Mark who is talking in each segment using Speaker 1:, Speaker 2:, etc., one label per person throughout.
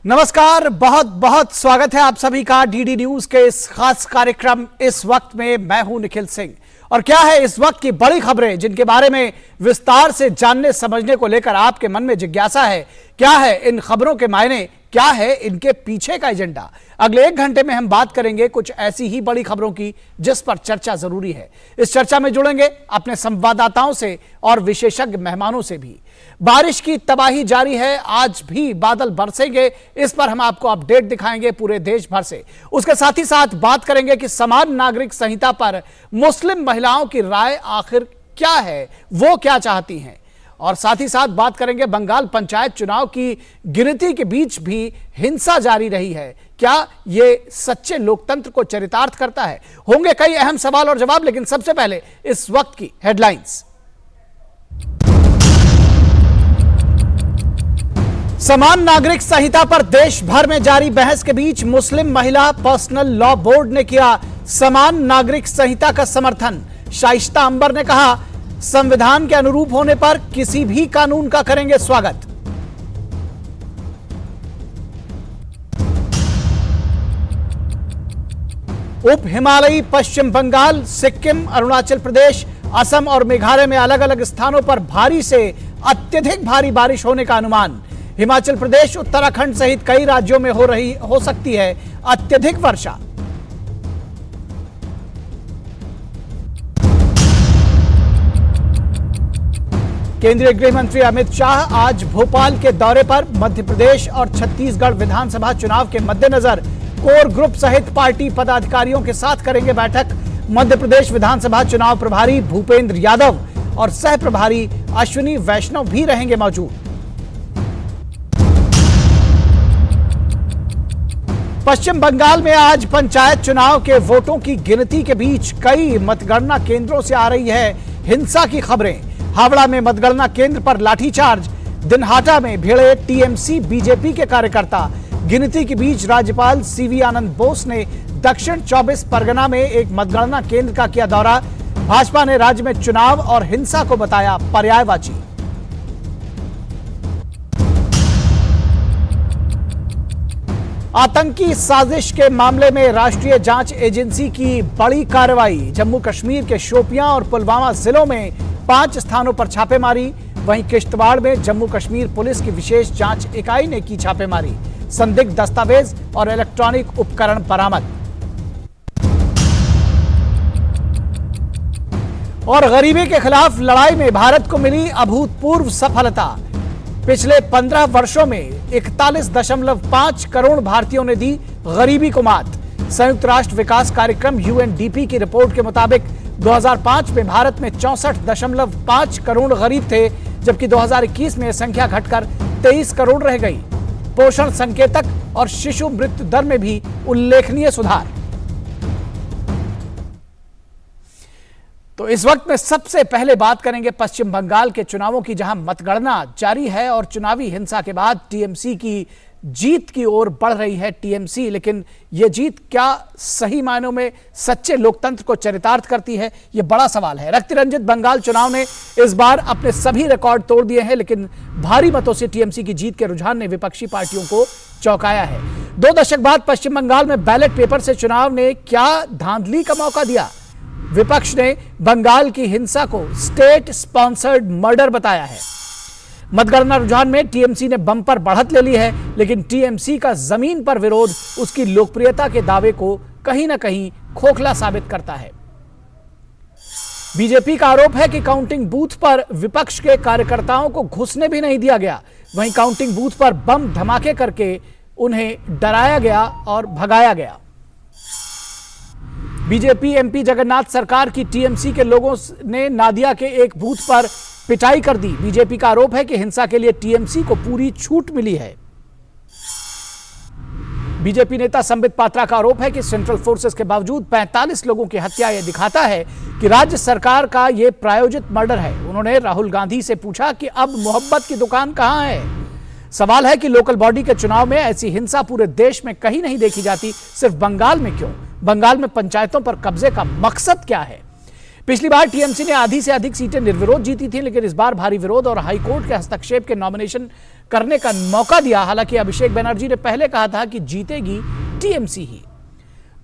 Speaker 1: नमस्कार, बहुत बहुत स्वागत है आप सभी का डीडी न्यूज के इस खास कार्यक्रम इस वक्त में। मैं हूं निखिल सिंह और क्या है इस वक्त की बड़ी खबरें जिनके बारे में विस्तार से जानने समझने को लेकर आपके मन में जिज्ञासा है। क्या है इन खबरों के मायने, क्या है इनके पीछे का एजेंडा। अगले 1 घंटे में हम बात करेंगे कुछ ऐसी ही बड़ी खबरों की जिस पर चर्चा जरूरी है। इस चर्चा में जुड़ेंगे अपने संवाददाताओं से और विशेषज्ञ मेहमानों से भी। बारिश की तबाही जारी है, आज भी बादल बरसेंगे, इस पर हम आपको अपडेट दिखाएंगे पूरे देश भर से। उसके साथ ही साथ बात करेंगे कि समान नागरिक संहिता पर मुस्लिम महिलाओं की राय आखिर क्या है, वो क्या चाहती हैं। और साथ ही साथ बात करेंगे बंगाल पंचायत चुनाव की गिनती के बीच भी हिंसा जारी रही है, क्या ये सच्चे लोकतंत्र को चरितार्थ करता है। होंगे कई अहम सवाल और जवाब, लेकिन सबसे पहले इस वक्त की हेडलाइंस। समान नागरिक संहिता पर देश भर में जारी बहस के बीच मुस्लिम महिला पर्सनल लॉ बोर्ड ने किया समान नागरिक संहिता का समर्थन। शाइस्ता अंबर ने कहा, संविधान के अनुरूप होने पर किसी भी कानून का करेंगे स्वागत। उप हिमालयी पश्चिम बंगाल, सिक्किम, अरुणाचल प्रदेश, असम और मेघालय में अलग अलग स्थानों पर भारी से अत्यधिक भारी बारिश होने का अनुमान। हिमाचल प्रदेश, उत्तराखंड सहित कई राज्यों में हो सकती है अत्यधिक वर्षा। केंद्रीय गृह मंत्री अमित शाह आज भोपाल के दौरे पर। मध्य प्रदेश और छत्तीसगढ़ विधानसभा चुनाव के मद्देनजर कोर ग्रुप सहित पार्टी पदाधिकारियों के साथ करेंगे बैठक। मध्य प्रदेश विधानसभा चुनाव प्रभारी भूपेंद्र यादव और सह प्रभारी अश्विनी वैष्णव भी रहेंगे मौजूद। पश्चिम बंगाल में आज पंचायत चुनाव के वोटों की गिनती के बीच कई मतगणना केंद्रों से आ रही है हिंसा की खबरें। हावड़ा में मतगणना केंद्र पर लाठीचार्ज, दिनहाटा में भिड़े टीएमसी बीजेपी के कार्यकर्ता। गिनती के बीच राज्यपाल सीवी आनंद बोस ने दक्षिण 24 परगना में एक मतगणना केंद्र का किया दौरा। भाजपा ने राज्य में चुनाव और हिंसा को बताया पर्यायवाची। आतंकी साजिश के मामले में राष्ट्रीय जांच एजेंसी की बड़ी कार्रवाई। जम्मू कश्मीर के शोपियां और पुलवामा जिलों में 5 स्थानों पर छापेमारी। वहीं किश्तवाड़ में जम्मू कश्मीर पुलिस की विशेष जांच इकाई ने की छापेमारी। संदिग्ध दस्तावेज और इलेक्ट्रॉनिक उपकरण बरामद। और गरीबी के खिलाफ लड़ाई में भारत को मिली अभूतपूर्व सफलता। पिछले 15 वर्षों में 41.5 करोड़ भारतीयों ने दी गरीबी को मात। संयुक्त राष्ट्र विकास कार्यक्रम यूएनडीपी की रिपोर्ट के मुताबिक 2005 में भारत में 64.5 करोड़ गरीब थे, जबकि 2021 में यह संख्या घटकर 23 करोड़ रह गई। पोषण संकेतक और शिशु मृत्यु दर में भी उल्लेखनीय सुधार। तो इस वक्त में सबसे पहले बात करेंगे पश्चिम बंगाल के चुनावों की, जहां मतगणना जारी है और चुनावी हिंसा के बाद टीएमसी की जीत की ओर बढ़ रही है टीएमसी। लेकिन यह जीत क्या सही मायनों में सच्चे लोकतंत्र को चरितार्थ करती है, यह बड़ा सवाल है। रक्तरंजित बंगाल चुनाव ने इस बार अपने सभी रिकॉर्ड तोड़ दिए हैं, लेकिन भारी मतों से टीएमसी की जीत के रुझान ने विपक्षी पार्टियों को चौंकाया है। 2 दशक बाद पश्चिम बंगाल में बैलेट पेपर से चुनाव ने क्या धांधली का मौका दिया। विपक्ष ने बंगाल की हिंसा को स्टेट स्पॉन्सर्ड मर्डर बताया है। मतगणना रुझान में टीएमसी ने बम्पर बढ़त ले ली है, लेकिन टीएमसी का जमीन पर विरोध उसकी लोकप्रियता के दावे को कहीं ना कहीं खोखला साबित करता है। बीजेपी का आरोप है कि काउंटिंग बूथ पर विपक्ष के कार्यकर्ताओं को घुसने भी नहीं दिया गया। वहीं काउंटिंग बूथ पर बम धमाके करके उन्हें डराया गया और भगाया गया। बीजेपी एमपी जगन्नाथ सरकार की टीएमसी के लोगों ने नादिया के एक बूथ पर पिटाई कर दी। बीजेपी का आरोप है कि हिंसा के लिए टीएमसी को पूरी छूट मिली है। बीजेपी नेता संबित पात्रा का आरोप है कि सेंट्रल फोर्सेस के बावजूद 45 लोगों की हत्या यह दिखाता है कि राज्य सरकार का यह प्रायोजित मर्डर है। उन्होंने राहुल गांधी से पूछा कि अब मोहब्बत की दुकान कहां है। सवाल है कि लोकल बॉडी के चुनाव में ऐसी हिंसा पूरे देश में कहीं नहीं देखी जाती, सिर्फ बंगाल में क्यों। बंगाल में पंचायतों पर कब्जे का मकसद क्या है। पिछली बार टीएमसी ने आधी से अधिक सीटें निर्विरोध जीती थी, लेकिन इस बार भारी विरोध और हाईकोर्ट के हस्तक्षेप के नॉमिनेशन करने का मौका दिया। हालांकि अभिषेक बनर्जी ने पहले कहा था कि जीतेगी टीएमसी ही।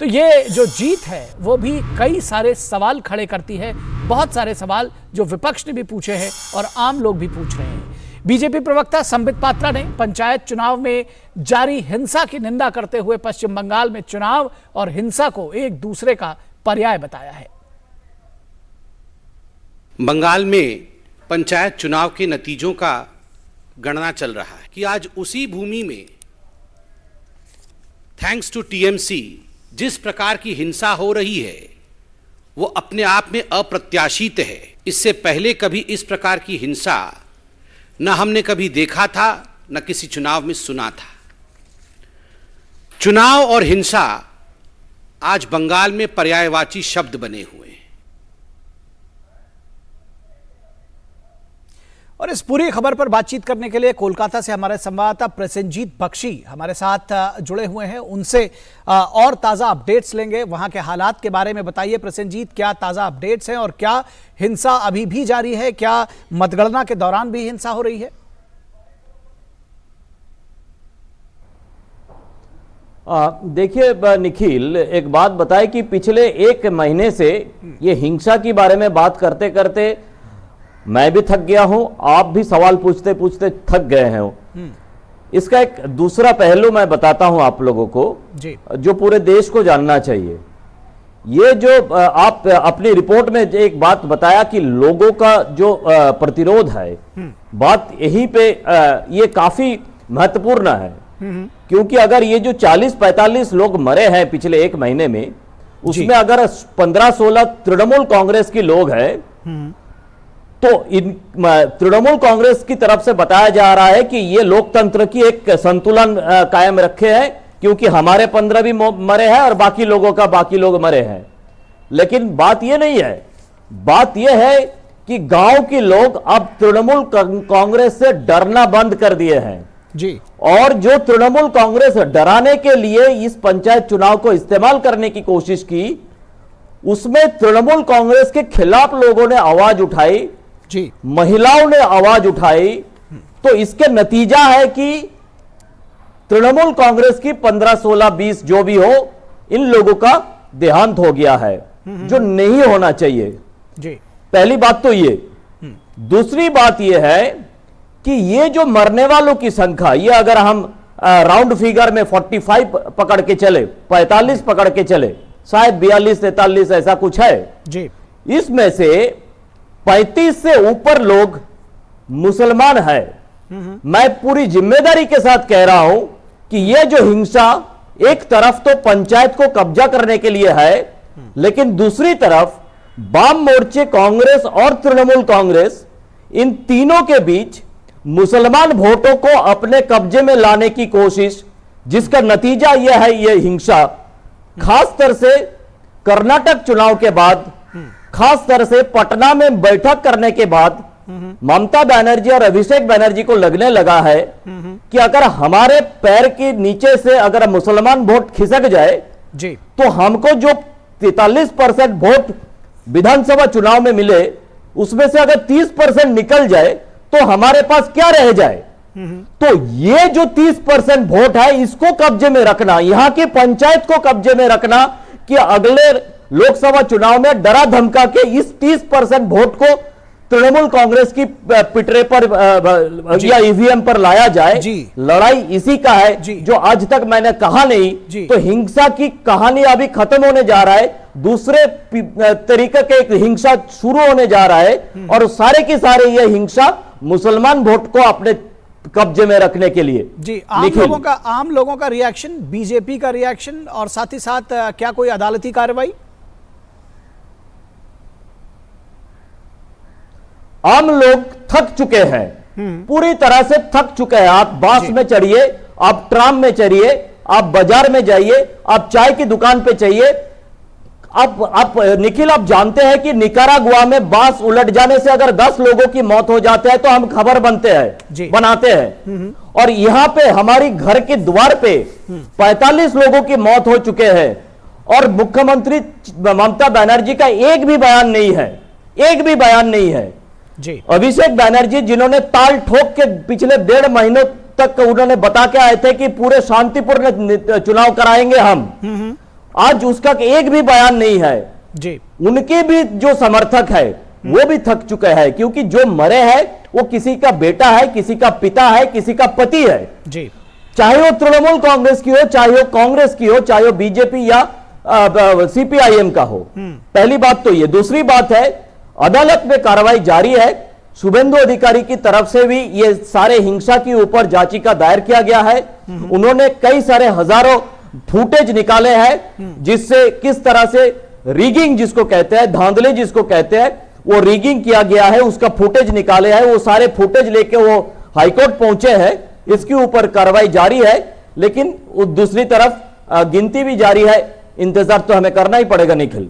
Speaker 1: तो ये जो जीत है वो भी कई सारे सवाल खड़े करती है, बहुत सारे सवाल जो विपक्ष ने भी पूछे हैं और आम लोग भी पूछ रहे हैं। बीजेपी प्रवक्ता संबित पात्रा ने पंचायत चुनाव में जारी हिंसा की निंदा करते हुए पश्चिम बंगाल में चुनाव और हिंसा को एक दूसरे का पर्याय बताया है।
Speaker 2: बंगाल में पंचायत चुनाव के नतीजों का गणना चल रहा है कि आज उसी भूमि में थैंक्स टू टीएमसी जिस प्रकार की हिंसा हो रही है वो अपने आप में अप्रत्याशित है। इससे पहले कभी इस प्रकार की हिंसा न हमने कभी देखा था, न किसी चुनाव में सुना था। चुनाव और हिंसा आज बंगाल में पर्यायवाची शब्द बने हुए हैं।
Speaker 1: और इस पूरी खबर पर बातचीत करने के लिए कोलकाता से हमारे संवाददाता प्रसेनजीत बख्शी हमारे साथ जुड़े हुए हैं। उनसे और ताज़ा अपडेट्स लेंगे, वहां के हालात के बारे में बताइए प्रसेनजीत, क्या ताज़ा अपडेट्स हैं और क्या हिंसा अभी भी जारी है? क्या मतगणना के दौरान भी हिंसा हो रही है?
Speaker 3: देखिए निखिल, एक बात बताए कि पिछले एक महीने से ये हिंसा के बारे में बात करते करते मैं भी थक गया हूं, आप भी सवाल पूछते पूछते थक गए हैं। इसका एक दूसरा पहलू मैं बताता हूं आप लोगों को
Speaker 1: जी।
Speaker 3: जो पूरे देश को जानना चाहिए। ये जो आप अपनी रिपोर्ट में एक बात बताया कि लोगों का जो प्रतिरोध है, बात यहीं पे ये काफी महत्वपूर्ण है, क्योंकि अगर ये जो 40-45 लोग मरे हैं पिछले एक महीने में, उसमें अगर 15-16 तृणमूल कांग्रेस के लोग हैं, तो इन तृणमूल कांग्रेस की तरफ से बताया जा रहा है कि ये लोकतंत्र की एक संतुलन कायम रखे हैं, क्योंकि हमारे 15 भी मरे हैं और बाकी लोग मरे हैं। लेकिन बात ये नहीं है, बात ये है कि गांव के लोग अब तृणमूल कांग्रेस से डरना बंद कर दिए हैं
Speaker 1: जी।
Speaker 3: और जो तृणमूल कांग्रेस डराने के लिए इस पंचायत चुनाव को इस्तेमाल करने की कोशिश की, उसमें तृणमूल कांग्रेस के खिलाफ लोगों ने आवाज उठाई
Speaker 1: जी,
Speaker 3: महिलाओं ने आवाज उठाई। तो इसके नतीजा है कि तृणमूल कांग्रेस की 15, 16, 20 जो भी हो, इन लोगों का देहांत हो गया है, जो नहीं होना चाहिए
Speaker 1: जी।
Speaker 3: पहली बात तो ये। दूसरी बात ये है कि ये जो मरने वालों की संख्या, ये अगर हम राउंड फिगर में 45 पकड़ के चले, 45 पकड़ के चले, शायद 42-43 ऐसा कुछ है
Speaker 1: जी।
Speaker 3: इसमें से 35 से ऊपर लोग मुसलमान है। मैं पूरी जिम्मेदारी के साथ कह रहा हूं कि यह जो हिंसा एक तरफ तो पंचायत को कब्जा करने के लिए है, लेकिन दूसरी तरफ वाम मोर्चे कांग्रेस और तृणमूल कांग्रेस, इन तीनों के बीच मुसलमान वोटों को अपने कब्जे में लाने की कोशिश, जिसका नतीजा यह है, यह हिंसा खास तरह से कर्नाटक चुनाव के बाद, खास तरह से पटना में बैठक करने के बाद ममता बनर्जी और अभिषेक बनर्जी को लगने लगा है कि अगर हमारे पैर के नीचे से अगर मुसलमान वोट खिसक जाए
Speaker 1: जी,
Speaker 3: तो हमको जो 43% वोट विधानसभा चुनाव में मिले, उसमें से अगर 30% निकल जाए तो हमारे पास क्या रह जाए। तो ये जो 30% वोट है, इसको कब्जे में रखना, यहां की पंचायत को कब्जे में रखना, कि अगले लोकसभा चुनाव में डरा धमका के इस 30% वोट को तृणमूल कांग्रेस की पिटरे पर या ईवीएम पर लाया जाए। लड़ाई इसी का है, जो आज तक मैंने कहा नहीं। तो हिंसा की कहानी अभी खत्म होने जा रहा है, दूसरे तरीके के एक हिंसा शुरू होने जा रहा है, और सारे की सारे ये हिंसा मुसलमान वोट को अपने कब्जे में रखने के लिए।
Speaker 1: जी, आम लोगों का रिएक्शन, बीजेपी का रिएक्शन, और साथ ही साथ क्या कोई अदालती कार्रवाई?
Speaker 3: आम लोग थक चुके हैं, पूरी तरह से थक चुके हैं। आप बस में चढ़िए, आप ट्राम में चढ़िए, आप बाजार में जाइए, आप चाय की दुकान पे चाहिए। आप निखिल, आप जानते हैं कि निकारागुआ में बस उलट जाने से अगर 10 लोगों की मौत हो जाते हैं तो हम खबर बनाते हैं, और यहां पे हमारी घर के द्वार पे 45 लोगों की मौत हो चुके हैं। और मुख्यमंत्री ममता बनर्जी का एक भी बयान नहीं है, एक भी बयान नहीं है
Speaker 1: जी।
Speaker 3: अभिषेक बनर्जी जिन्होंने ताल ठोक के पिछले 1.5 महीनों तक उन्होंने बता के आए थे कि पूरे शांतिपूर्ण चुनाव कराएंगे हम, आज उसका एक भी बयान नहीं है
Speaker 1: जी।
Speaker 3: उनके भी जो समर्थक है वो भी थक चुके हैं, क्योंकि जो मरे हैं वो किसी का बेटा है, किसी का पिता है, किसी का पति है
Speaker 1: जी।
Speaker 3: चाहे वो तृणमूल कांग्रेस की हो, चाहे वो कांग्रेस की हो, चाहे वो बीजेपी या सीपीआईएम का हो। पहली बात तो ये। दूसरी बात है, अदालत में कार्रवाई जारी है। शुभेंदु अधिकारी की तरफ से भी ये सारे हिंसा के ऊपर याचिका दायर किया गया है। उन्होंने कई सारे हजारों फुटेज निकाले हैं जिससे किस तरह से रिगिंग जिसको कहते हैं, धांधली जिसको कहते हैं, वो रिगिंग किया गया है, उसका फुटेज निकाले हैं। वो सारे फुटेज लेके वो हाईकोर्ट पहुंचे हैं। इसके ऊपर कार्रवाई जारी है, लेकिन दूसरी तरफ गिनती भी जारी है। इंतजार तो हमें करना ही पड़ेगा निखिल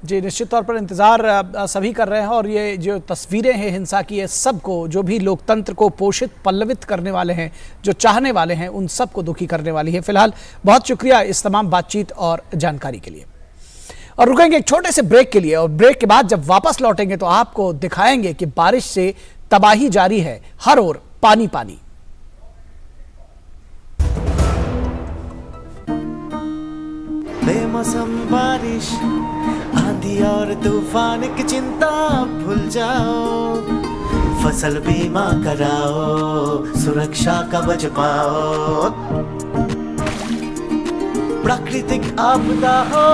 Speaker 1: जी। निश्चित तौर पर इंतजार सभी कर रहे हैं और ये जो तस्वीरें हैं हिंसा की, ये सबको, जो भी लोकतंत्र को पोषित पल्लवित करने वाले हैं, जो चाहने वाले हैं, उन सबको दुखी करने वाली है। फिलहाल बहुत शुक्रिया इस तमाम बातचीत और जानकारी के लिए। और रुकेंगे एक छोटे से ब्रेक के लिए, और ब्रेक के बाद जब वापस लौटेंगे तो आपको दिखाएंगे कि बारिश से तबाही जारी है, हर ओर पानी पानी।
Speaker 4: बेमौसम बारिश, आंधी और तूफान की चिंता भूल जाओ, फसल बीमा कराओ, सुरक्षा कवच पाओ। प्राकृतिक आपदा हो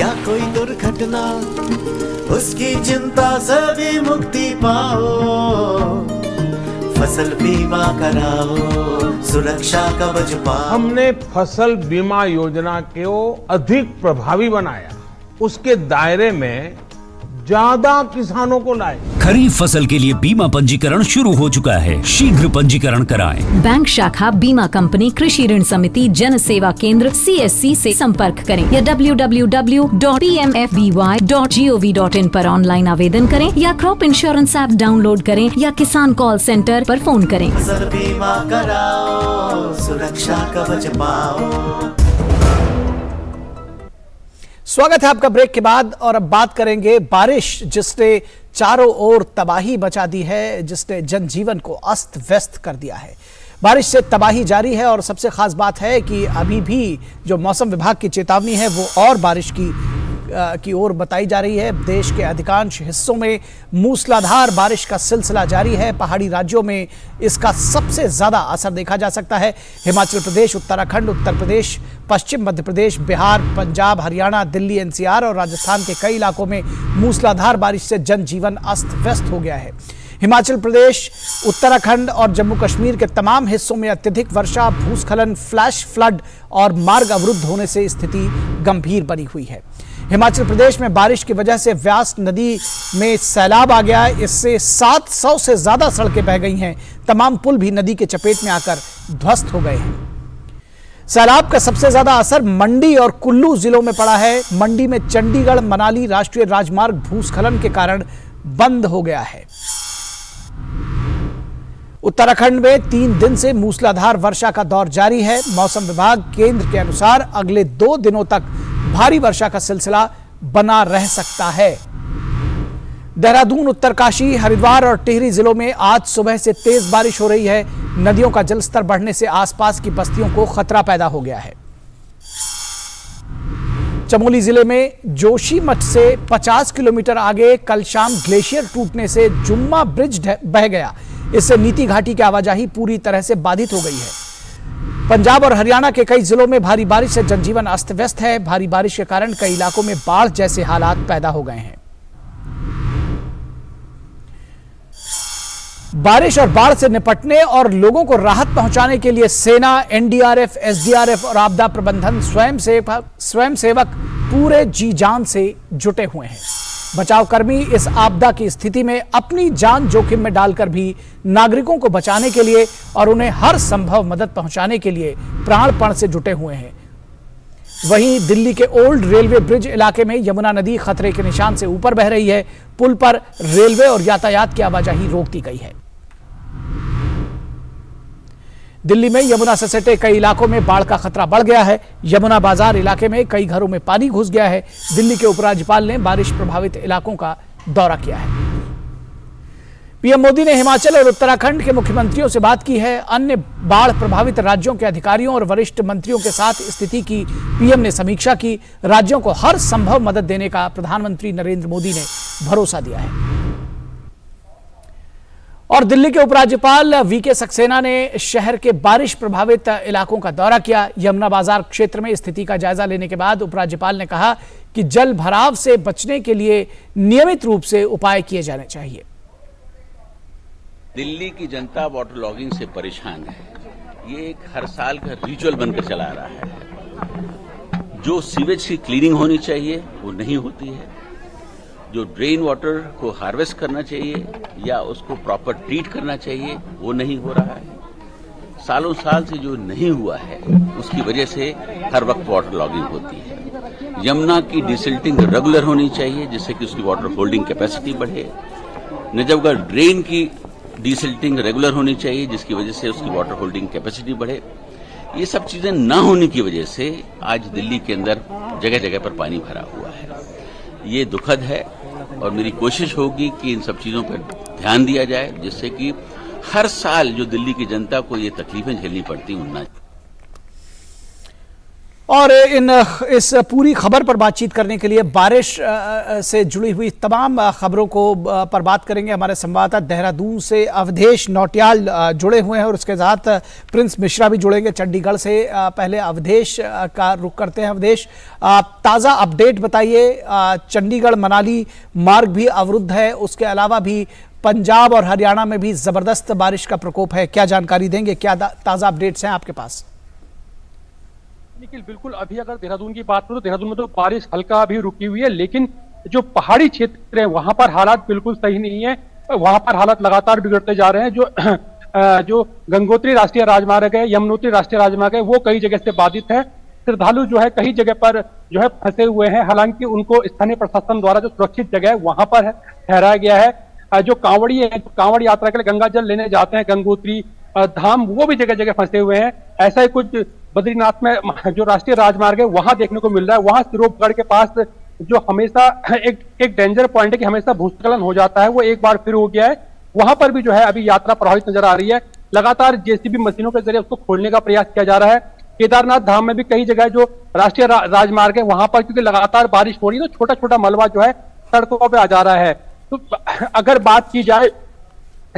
Speaker 4: या कोई दुर्घटना, उसकी चिंता से भी मुक्ति पाओ, फसल बीमा कराओ, सुरक्षा कवच पाओ।
Speaker 5: हमने फसल बीमा योजना को अधिक प्रभावी बनाया, उसके दायरे में ज्यादा किसानों को लाए।
Speaker 6: खरीफ फसल के लिए बीमा पंजीकरण शुरू हो चुका है, शीघ्र पंजीकरण कराएं।
Speaker 7: बैंक शाखा, बीमा कंपनी, कृषि ऋण समिति, जन सेवा केंद्र CSC से संपर्क करें या www.pmfby.gov.in पर ऑनलाइन आवेदन करें या क्रॉप इंश्योरेंस ऐप डाउनलोड करें या किसान कॉल सेंटर पर फोन करें।
Speaker 4: फसल बीमा कराओ, सुरक्षा कवच पाओ।
Speaker 1: स्वागत है आपका ब्रेक के बाद, और अब बात करेंगे बारिश जिसने चारों ओर तबाही मचा दी है, जिसने जनजीवन को अस्त व्यस्त कर दिया है। बारिश से तबाही जारी है और सबसे खास बात है कि अभी भी जो मौसम विभाग की चेतावनी है वो और बारिश की ओर बताई जा रही है। देश के अधिकांश हिस्सों में मूसलाधार बारिश का सिलसिला जारी है। पहाड़ी राज्यों में इसका सबसे ज्यादा असर देखा जा सकता है। हिमाचल प्रदेश, उत्तराखंड, उत्तर प्रदेश, पश्चिम मध्य प्रदेश, बिहार, पंजाब, हरियाणा, दिल्ली, NCR और राजस्थान के कई इलाकों में मूसलाधार बारिश से जनजीवन अस्त व्यस्त हो गया है। हिमाचल प्रदेश, उत्तराखंड और जम्मू कश्मीर के तमाम हिस्सों में अत्यधिक वर्षा, भूस्खलन, फ्लैश फ्लड और मार्ग अवरुद्ध होने से स्थिति गंभीर बनी हुई है। हिमाचल प्रदेश में बारिश की वजह से व्यास नदी में सैलाब आ गया है। इससे 700 से ज्यादा सड़कें बह गई हैं। तमाम पुल भी नदी के चपेट में आकर ध्वस्त हो गए हैं। सैलाब का सबसे ज्यादा असर मंडी और कुल्लू जिलों में पड़ा है। मंडी में चंडीगढ़ मनाली राष्ट्रीय राजमार्ग भूस्खलन के कारण बंद हो गया है। उत्तराखंड में 3 दिन से मूसलाधार वर्षा का दौर जारी है। मौसम विभाग केंद्र के अनुसार अगले 2 दिनों तक भारी वर्षा का सिलसिला बना रह सकता है। देहरादून, उत्तरकाशी, हरिद्वार और टिहरी जिलों में आज सुबह से तेज बारिश हो रही है। नदियों का जलस्तर बढ़ने से आसपास की बस्तियों को खतरा पैदा हो गया है। चमोली जिले में जोशीमठ से 50 किलोमीटर आगे कल शाम ग्लेशियर टूटने से जुम्मा ब्रिज बह गया। इससे नीति घाटी की आवाजाही पूरी तरह से बाधित हो गई है। पंजाब और हरियाणा के कई जिलों में भारी बारिश से जनजीवन अस्त व्यस्त है। भारी बारिश के कारण कई इलाकों में बाढ़ जैसे हालात पैदा हो गए हैं। बारिश और बाढ़ से निपटने और लोगों को राहत पहुंचाने के लिए सेना, NDRF, SDRF और आपदा प्रबंधन स्वयंसेवक पूरे जी जान से जुटे हुए हैं। बचाव कर्मी इस आपदा की स्थिति में अपनी जान जोखिम में डालकर भी नागरिकों को बचाने के लिए और उन्हें हर संभव मदद पहुंचाने के लिए प्राणपण से जुटे हुए हैं। वहीं दिल्ली के ओल्ड रेलवे ब्रिज इलाके में यमुना नदी खतरे के निशान से ऊपर बह रही है। पुल पर रेलवे और यातायात की आवाजाही रोक दी गई है। दिल्ली में यमुना से सटे कई इलाकों में बाढ़ का खतरा बढ़ गया है। यमुना बाजार इलाके में कई घरों में पानी घुस गया है। दिल्ली के उपराज्यपाल ने बारिश प्रभावित इलाकों का दौरा किया है। पीएम मोदी ने हिमाचल और उत्तराखंड के मुख्यमंत्रियों से बात की है। अन्य बाढ़ प्रभावित राज्यों के अधिकारियों और वरिष्ठ मंत्रियों के साथ स्थिति की पीएम ने समीक्षा की। राज्यों को हर संभव मदद देने का प्रधानमंत्री नरेंद्र मोदी ने भरोसा दिया है। और दिल्ली के उपराज्यपाल वीके सक्सेना ने शहर के बारिश प्रभावित इलाकों का दौरा किया। यमुना बाजार क्षेत्र में स्थिति का जायजा लेने के बाद उपराज्यपाल ने कहा कि जल भराव से बचने के लिए नियमित रूप से उपाय किए जाने चाहिए।
Speaker 8: दिल्ली की जनता वाटर लॉगिंग से परेशान है। ये एक हर साल का रिचुअल बनकर चला आ रहा है। जो सीवेज की क्लीनिंग होनी चाहिए वो नहीं होती है। जो ड्रेन वाटर को हार्वेस्ट करना चाहिए या उसको प्रॉपर ट्रीट करना चाहिए वो नहीं हो रहा है। सालों साल से जो नहीं हुआ है उसकी वजह से हर वक्त वाटर लॉगिंग होती है। यमुना की डिसिल्टिंग रेगुलर होनी चाहिए जिससे कि उसकी वाटर होल्डिंग कैपेसिटी बढ़े। नजफगढ़ ड्रेन की डिसिल्टिंग रेगुलर होनी चाहिए जिसकी वजह से उसकी वाटर होल्डिंग कैपेसिटी बढ़े। ये सब चीजें ना होने की वजह से आज दिल्ली के अंदर जगह जगह पर पानी भरा हुआ है। ये दुखद है और मेरी कोशिश होगी कि इन सब चीजों पर ध्यान दिया जाए जिससे कि हर साल जो दिल्ली की जनता को ये तकलीफें झेलनी पड़ती उनना।
Speaker 1: और इस पूरी खबर पर बातचीत करने के लिए बारिश से जुड़ी हुई तमाम खबरों को पर बात करेंगे। हमारे संवाददाता देहरादून से अवधेश नौटियाल जुड़े हुए हैं और उसके साथ प्रिंस मिश्रा भी जुड़ेंगे चंडीगढ़ से। पहले अवधेश का रुख करते हैं। अवधेश, ताज़ा अपडेट बताइए। चंडीगढ़ मनाली मार्ग भी अवरुद्ध है, उसके अलावा भी पंजाब और हरियाणा में भी जबरदस्त बारिश का प्रकोप है। क्या जानकारी देंगे, क्या ताज़ा अपडेट्स हैं आपके पास?
Speaker 9: निखिल, बिल्कुल। अभी अगर देहरादून की बात करो तो देहरादून में तो बारिश हल्का अभी रुकी हुई है, लेकिन जो पहाड़ी क्षेत्र है वहां पर हालात बिल्कुल सही नहीं है। वहां पर हालात लगातार बिगड़ते जा रहे हैं। जो गंगोत्री राष्ट्रीय राजमार्ग है, यमुनोत्री राष्ट्रीय राजमार्ग है, वो कई जगह से बाधित है। श्रद्धालु जो है कई जगह पर जो है फंसे हुए हैं। हालांकि उनको स्थानीय प्रशासन द्वारा जो सुरक्षित जगह है वहां पर ठहराया गया है। जो कांवड़ी है, कांवड़ यात्रा के लिए गंगा जल लेने जाते हैं गंगोत्री धाम, वो भी जगह जगह फंसे हुए हैं। ऐसा ही कुछ बद्रीनाथ में जो राष्ट्रीय राजमार्ग है वहां देखने को मिल रहा है। वहां सिरोपगढ़ के पास जो हमेशा एक डेंजर पॉइंट है कि हमेशा भूस्खलन हो जाता है, वो एक बार फिर हो गया है। वहां पर भी जो है अभी यात्रा प्रभावित नजर आ रही है। लगातार जेसीबी मशीनों के जरिए उसको खोलने का प्रयास किया जा रहा है। केदारनाथ धाम में भी कई जगह जो राष्ट्रीय राजमार्ग है वहां पर क्योंकि लगातार बारिश हो रही है तो छोटा छोटा मलबा जो है सड़कों पर आ जा रहा है। तो अगर बात की जाए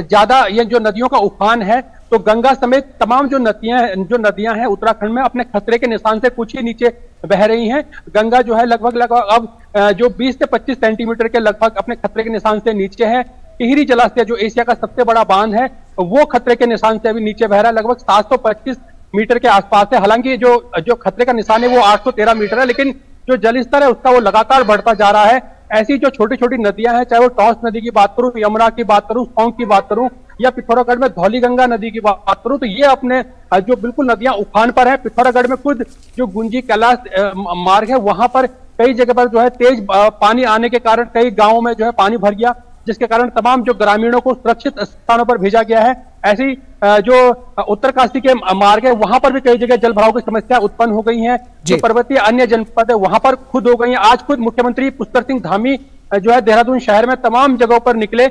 Speaker 9: ज्यादा ये जो नदियों का उफान है तो गंगा समेत तमाम जो नदियां हैं उत्तराखंड में अपने खतरे के निशान से कुछ ही नीचे बह रही हैं। गंगा जो है लगभग अब जो 20 से 25 सेंटीमीटर के लगभग अपने खतरे के निशान से नीचे है। टिहरी जलाशय जो एशिया का सबसे बड़ा बांध है वो खतरे के निशान से अभी नीचे बह रहा है, लगभग 725 मीटर के आसपास है। हालांकि जो खतरे का निशान है वो 813 मीटर है, लेकिन जो जल स्तर है उसका वो लगातार बढ़ता जा रहा है। ऐसी जो छोटी छोटी नदियां हैं, चाहे वो टॉस नदी की बात करूं, यमुना की बात करूं, सौंग की बात करूं या पिथौरागढ़ में धौलीगंगा नदी की बात करूं, तो ये अपने जो बिल्कुल नदियां उफान पर है। पिथौरागढ़ में खुद जो गुंजी कैलाश मार्ग है वहां पर कई जगह पर जो है तेज पानी आने के कारण कई गांवों में जो है पानी भर गया, जिसके कारण तमाम जो ग्रामीणों को सुरक्षित स्थानों पर भेजा गया है। ऐसी जो उत्तरकाशी के मार्ग है वहां पर भी कई जगह जल भराव की समस्या उत्पन्न हो गई है। जो पर्वतीय अन्य जनपद है वहां पर खुद हो गई है। आज खुद मुख्यमंत्री पुष्कर सिंह धामी जो है देहरादून शहर में तमाम जगहों पर निकले,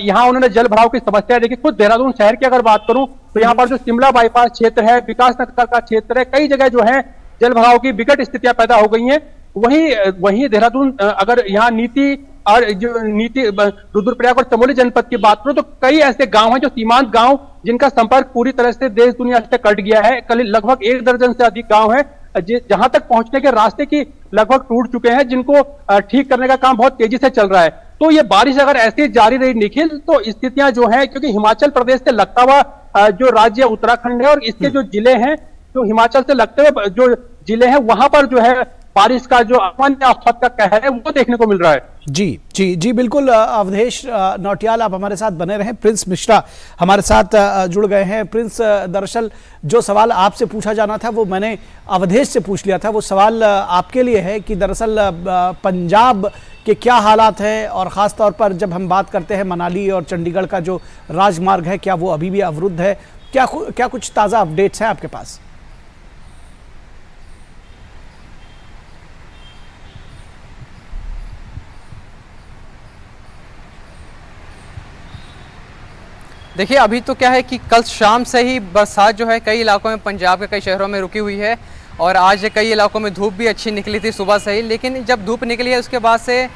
Speaker 9: यहाँ उन्होंने जल भराव की समस्या देखी। खुद देहरादून शहर की अगर बात करूं तो यहाँ पर जो शिमला बाईपास क्षेत्र है, विकास नगर का क्षेत्र है, कई जगह जो है जल भराव की विकट स्थितियां पैदा हो गई हैं। वहीं देहरादून अगर यहाँ नीति रुद्रप्रयाग और चमोली जनपद की बात करो तो कई ऐसे गांव हैं जो सीमांत गांव जिनका संपर्क पूरी तरह से देश दुनिया से कट गया है। कल लगभग 1 दर्जन से अधिक गांव हैं जहां तक पहुंचने के रास्ते की लगभग टूट चुके हैं, जिनको ठीक करने का काम बहुत तेजी से चल रहा है। तो ये बारिश अगर ऐसे जारी रही निखिल तो स्थितियां जो है, क्योंकि हिमाचल प्रदेश से लगता हुआ जो राज्य उत्तराखंड है और इसके जो जिले हैं, जो हिमाचल से लगते हुए जो जिले हैं वहां पर जो है बारिश का जो असामान्य आफत का कहर है वो देखने को मिल रहा है। जी बिल्कुल। अवधेश नौटियाल आप हमारे साथ बने रहें। प्रिंस मिश्रा हमारे साथ जुड़ गए हैं। प्रिंस, दरअसल जो सवाल आपसे पूछा जाना था वो मैंने अवधेश से पूछ लिया था। वो सवाल आपके लिए है कि दरअसल पंजाब के क्या हालात हैं और ख़ास तौर पर जब हम बात करते हैं मनाली और चंडीगढ़ का जो राजमार्ग है क्या वो अभी भी अवरुद्ध है?
Speaker 1: क्या कुछ ताजा अपडेट्स हैं आपके पास?
Speaker 10: देखिए अभी तो क्या है कि कल शाम से ही बरसात जो है कई इलाकों में, पंजाब के कई शहरों में रुकी हुई है और आज कई इलाकों में धूप भी अच्छी निकली थी सुबह से ही। लेकिन जब धूप निकली है उसके बाद से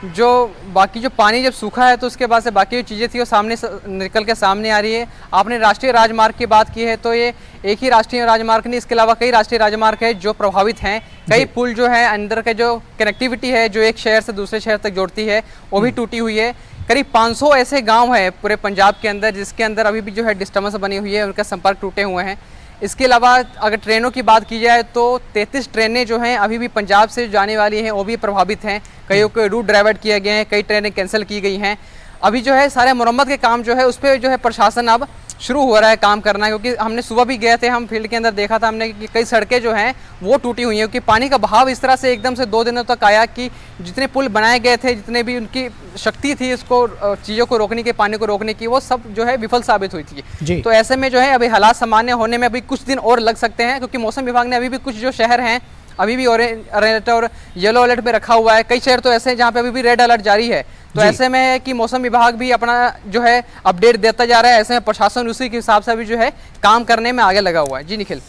Speaker 10: जो बाकी जो पानी जब सूखा है तो उसके बाद से बाकी जो चीज़ें थी वो सामने निकल के सामने आ रही है। आपने राष्ट्रीय राजमार्ग की बात की है तो ये एक ही राष्ट्रीय राजमार्ग नहीं, इसके अलावा कई राष्ट्रीय राजमार्ग है जो प्रभावित हैं। कई पुल जो है अंदर के जो कनेक्टिविटी है जो एक शहर से दूसरे शहर तक जोड़ती है वो भी टूटी हुई है। करीब 500 ऐसे गांव हैं पूरे पंजाब के अंदर जिसके अंदर अभी भी जो है डिस्टर्बेंस बनी हुई है, उनका संपर्क टूटे हुए हैं। इसके अलावा अगर ट्रेनों की बात की जाए तो 33 ट्रेनें जो हैं अभी भी पंजाब से जाने वाली हैं वो भी प्रभावित हैं। कईयों के रूट डाइवर्ट किए गए हैं, कई ट्रेनें कैंसिल की गई हैं। अभी जो है सारे मरम्मत के काम जो है उस पर जो है प्रशासन अब शुरू हो रहा है काम करना, क्योंकि हमने सुबह भी गए थे, हम फील्ड के अंदर देखा था हमने कि कई सड़कें जो हैं वो टूटी हुई हैं, क्योंकि पानी का बहाव इस तरह से एकदम से 2 दिनों तक आया कि जितने पुल बनाए गए थे, जितने भी उनकी शक्ति थी इसको चीज़ों को रोकने की, पानी को रोकने की, वो सब जो है विफल साबित हुई थी। तो ऐसे में जो है अभी हालात सामान्य होने में अभी कुछ दिन और लग सकते हैं, क्योंकि मौसम विभाग ने अभी भी कुछ जो शहर हैं अभी भी ऑरेंज अलर्ट और येलो अलर्ट में रखा हुआ है। कई शहर तो ऐसे हैं जहाँ पे अभी भी रेड अलर्ट जारी है। तो ऐसे में है कि मौसम विभाग भी अपना जो है अपडेट देता जा रहा है। ऐसे में प्रशासन उसी के हिसाब से अभी जो है काम करने में आगे लगा हुआ है। जी निखिल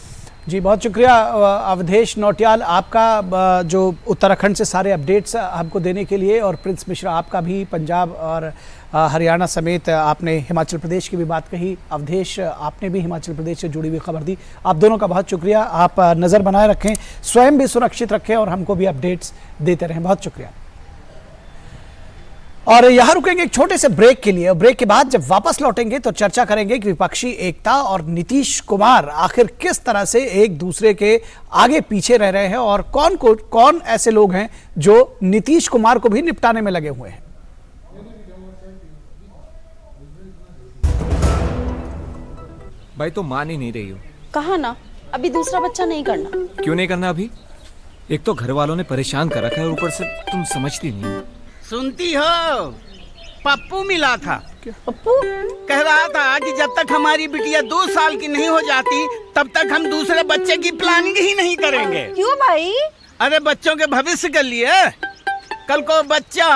Speaker 1: जी, बहुत शुक्रिया अवधेश नौटियाल आपका जो उत्तराखंड से सारे अपडेट्स हमको देने के लिए, और प्रिंस मिश्रा आपका भी पंजाब और हरियाणा समेत आपने हिमाचल प्रदेश की भी बात कही। अवधेश आपने भी हिमाचल प्रदेश से जुड़ी हुई खबर दी। आप दोनों का बहुत शुक्रिया। आप नज़र बनाए रखें, स्वयं भी सुरक्षित रखें और हमको भी अपडेट्स देते रहें। बहुत शुक्रिया। और यहाँ रुकेंगे एक छोटे से ब्रेक के लिए। ब्रेक के बाद जब वापस लौटेंगे तो चर्चा करेंगे कि विपक्षी एकता और नीतीश कुमार आखिर किस तरह से एक दूसरे के आगे पीछे रह रहे हैं और कौन ऐसे लोग हैं जो नीतीश कुमार को भी निपटाने में लगे हुए हैं।
Speaker 11: भाई तो मान ही नहीं रही हो।
Speaker 12: कहा ना अभी दूसरा बच्चा नहीं करना।
Speaker 11: क्यों नहीं करना अभी? एक तो घर वालों ने परेशान कर रखा है और ऊपर से तुम समझती नहीं।
Speaker 13: सुनती हो, पप्पू मिला था।
Speaker 12: पप्पू
Speaker 13: कह रहा था कि जब तक हमारी बिटिया 2 साल की नहीं हो जाती तब तक हम दूसरे बच्चे की प्लानिंग ही नहीं करेंगे।
Speaker 12: क्यों भाई?
Speaker 13: अरे बच्चों के भविष्य के लिए। कल को बच्चा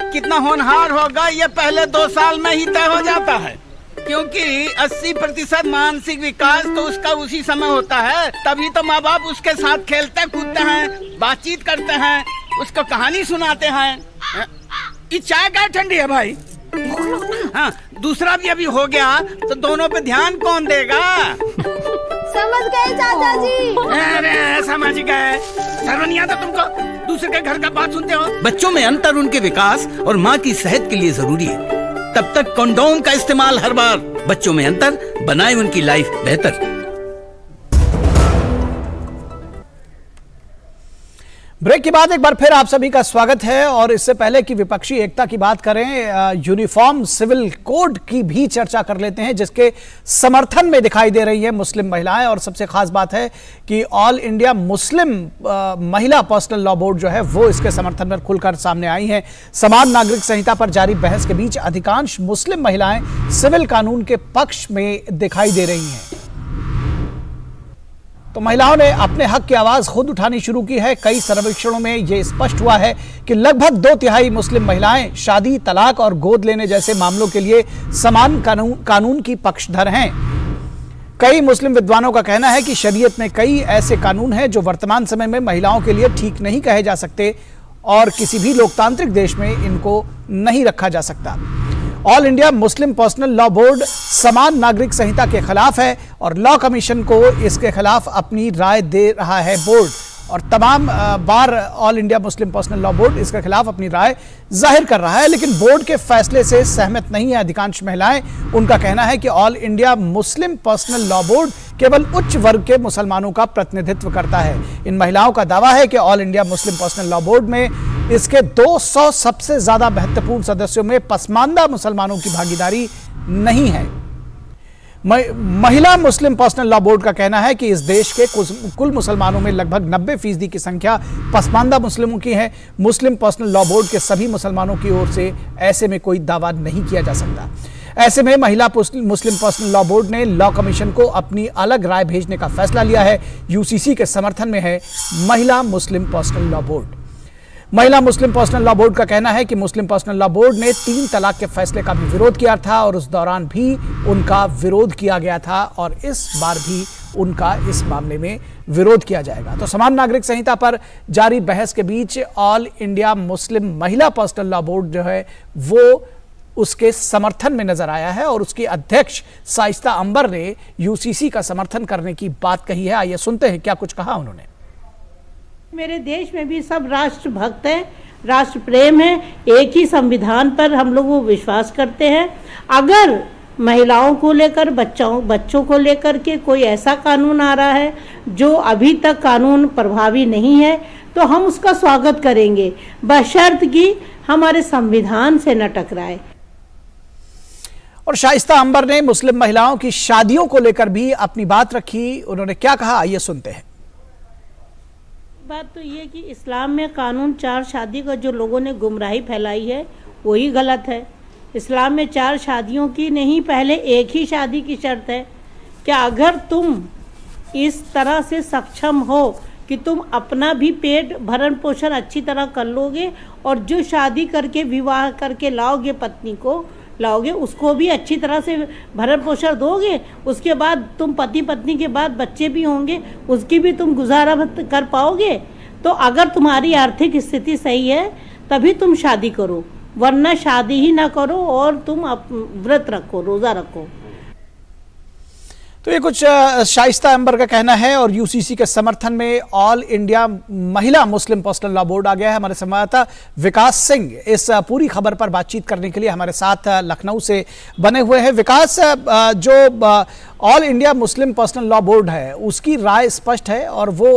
Speaker 13: कितना होनहार होगा ये पहले 2 साल में ही तय हो जाता है, क्योंकि 80% मानसिक विकास तो उसका उसी समय होता है। तभी तो माँ बाप उसके साथ खेलते कूदते हैं, बातचीत करते हैं, उसको कहानी सुनाते हैं। ये चाय क्या ठंडी है भाई? हाँ, दूसरा भी अभी हो गया तो दोनों पे ध्यान कौन देगा?
Speaker 12: समझ गए चाचा जी।
Speaker 13: अरे समझ गए, शर्म नहीं आता तुमको? दूसरे के घर का बात सुनते हो। बच्चों में अंतर उनके विकास और माँ की सेहत के लिए जरूरी है। तब तक कंडोम का इस्तेमाल हर बार। बच्चों में अंतर बनाए उनकी लाइफ बेहतर।
Speaker 1: ब्रेक के बाद एक बार फिर आप सभी का स्वागत है। और इससे पहले कि विपक्षी एकता की बात करें, यूनिफॉर्म सिविल कोड की भी चर्चा कर लेते हैं, जिसके समर्थन में दिखाई दे रही है मुस्लिम महिलाएं। और सबसे खास बात है कि ऑल इंडिया मुस्लिम महिला पर्सनल लॉ बोर्ड जो है वो इसके समर्थन में खुलकर सामने आई है। समान नागरिक संहिता पर जारी बहस के बीच अधिकांश मुस्लिम महिलाएं सिविल कानून के पक्ष में दिखाई दे रही हैं। तो महिलाओं ने अपने हक की आवाज खुद उठानी शुरू की है। कई सर्वेक्षणों में यह स्पष्ट हुआ है कि लगभग 2/3 मुस्लिम महिलाएं शादी, तलाक और गोद लेने जैसे मामलों के लिए समान कानून की पक्षधर हैं। कई मुस्लिम विद्वानों का कहना है कि शरीयत में कई ऐसे कानून हैं जो वर्तमान समय में महिलाओं के लिए ठीक नहीं कहे जा सकते और किसी भी लोकतांत्रिक देश में इनको नहीं रखा जा सकता। All India Muslim personal law board समान नागरिक संहिता के खिलाफ है और लॉ कमीशन को इसके खिलाफ अपनी राय दे रहा है बोर्ड। और तमाम बार all India Muslim personal law board इसके खिलाफ अपनी राय जाहिर कर रहा है, लेकिन बोर्ड के फैसले से सहमत नहीं है अधिकांश महिलाएं। उनका कहना है कि all India Muslim personal law board केवल उच्च वर्ग के मुसलमानों का प्रतिनिधित्व करता है। इन महिलाओं का दावा है कि all India Muslim personal law board में इसके 200 सबसे ज्यादा महत्वपूर्ण सदस्यों में पसमानदा मुसलमानों की भागीदारी नहीं है। महिला मुस्लिम पर्सनल लॉ बोर्ड का कहना है कि इस देश के कुल मुसलमानों में लगभग 90% की संख्या पसमानदा मुस्लिमों की है। मुस्लिम पर्सनल लॉ बोर्ड के सभी मुसलमानों की ओर से ऐसे में कोई दावा नहीं किया जा सकता। ऐसे में महिला मुस्लिम पर्सनल लॉ बोर्ड ने लॉ कमीशन को अपनी अलग राय भेजने का फैसला लिया है। यूसीसी के समर्थन में है महिला मुस्लिम पर्सनल लॉ बोर्ड। महिला मुस्लिम पर्सनल लॉ बोर्ड का कहना है कि मुस्लिम पर्सनल लॉ बोर्ड ने 3 तलाक के फैसले का भी विरोध किया था और उस दौरान भी उनका विरोध किया गया था और इस बार भी उनका इस मामले में विरोध किया जाएगा। तो समान नागरिक संहिता पर जारी बहस के बीच ऑल इंडिया मुस्लिम महिला पर्सनल लॉ बोर्ड जो है वो उसके समर्थन में नजर आया है और उसकी अध्यक्ष शाइस्ता अंबर ने यूसीसी का समर्थन करने की बात कही है। आइए सुनते हैं क्या कुछ कहा उन्होंने।
Speaker 14: मेरे देश में भी सब राष्ट्र भक्त हैं, राष्ट्र प्रेम है, एक ही संविधान पर हम लोग वो विश्वास करते हैं। अगर महिलाओं को लेकर बच्चों को लेकर के कोई ऐसा कानून आ रहा है जो अभी तक कानून प्रभावी नहीं है तो हम उसका स्वागत करेंगे, बशर्त कि हमारे संविधान से न टकराए।
Speaker 1: और शाइस्ता अंबर ने मुस्लिम महिलाओं की शादियों को लेकर भी अपनी बात रखी। उन्होंने क्या कहा, आइए सुनते हैं।
Speaker 14: बात तो ये कि इस्लाम में कानून 4 शादी का जो लोगों ने गुमराही फैलाई है वही गलत है। इस्लाम में 4 शादियों की नहीं, पहले एक ही शादी की शर्त है। क्या अगर तुम इस तरह से सक्षम हो कि तुम अपना भी पेट भरण पोषण अच्छी तरह कर लोगे और जो शादी करके विवाह करके लाओगे पत्नी को लाओगे उसको भी अच्छी तरह से भरण पोषण दोगे, उसके बाद तुम पति पत्नी के बाद बच्चे भी होंगे उसकी भी तुम गुजारा कर पाओगे। तो अगर तुम्हारी आर्थिक स्थिति सही है तभी तुम शादी करो, वरना शादी ही ना करो और तुम व्रत रखो, रोजा रखो।
Speaker 1: तो ये कुछ शाइस्ता अंबर का कहना है और यूसीसी के समर्थन में ऑल इंडिया महिला मुस्लिम पर्सनल लॉ बोर्ड आ गया है। हमारे संवाददाता विकास सिंह इस पूरी खबर पर बातचीत करने के लिए हमारे साथ लखनऊ से बने हुए हैं। विकास, जो all India Muslim personal law board है उसकी राय स्पष्ट है और वो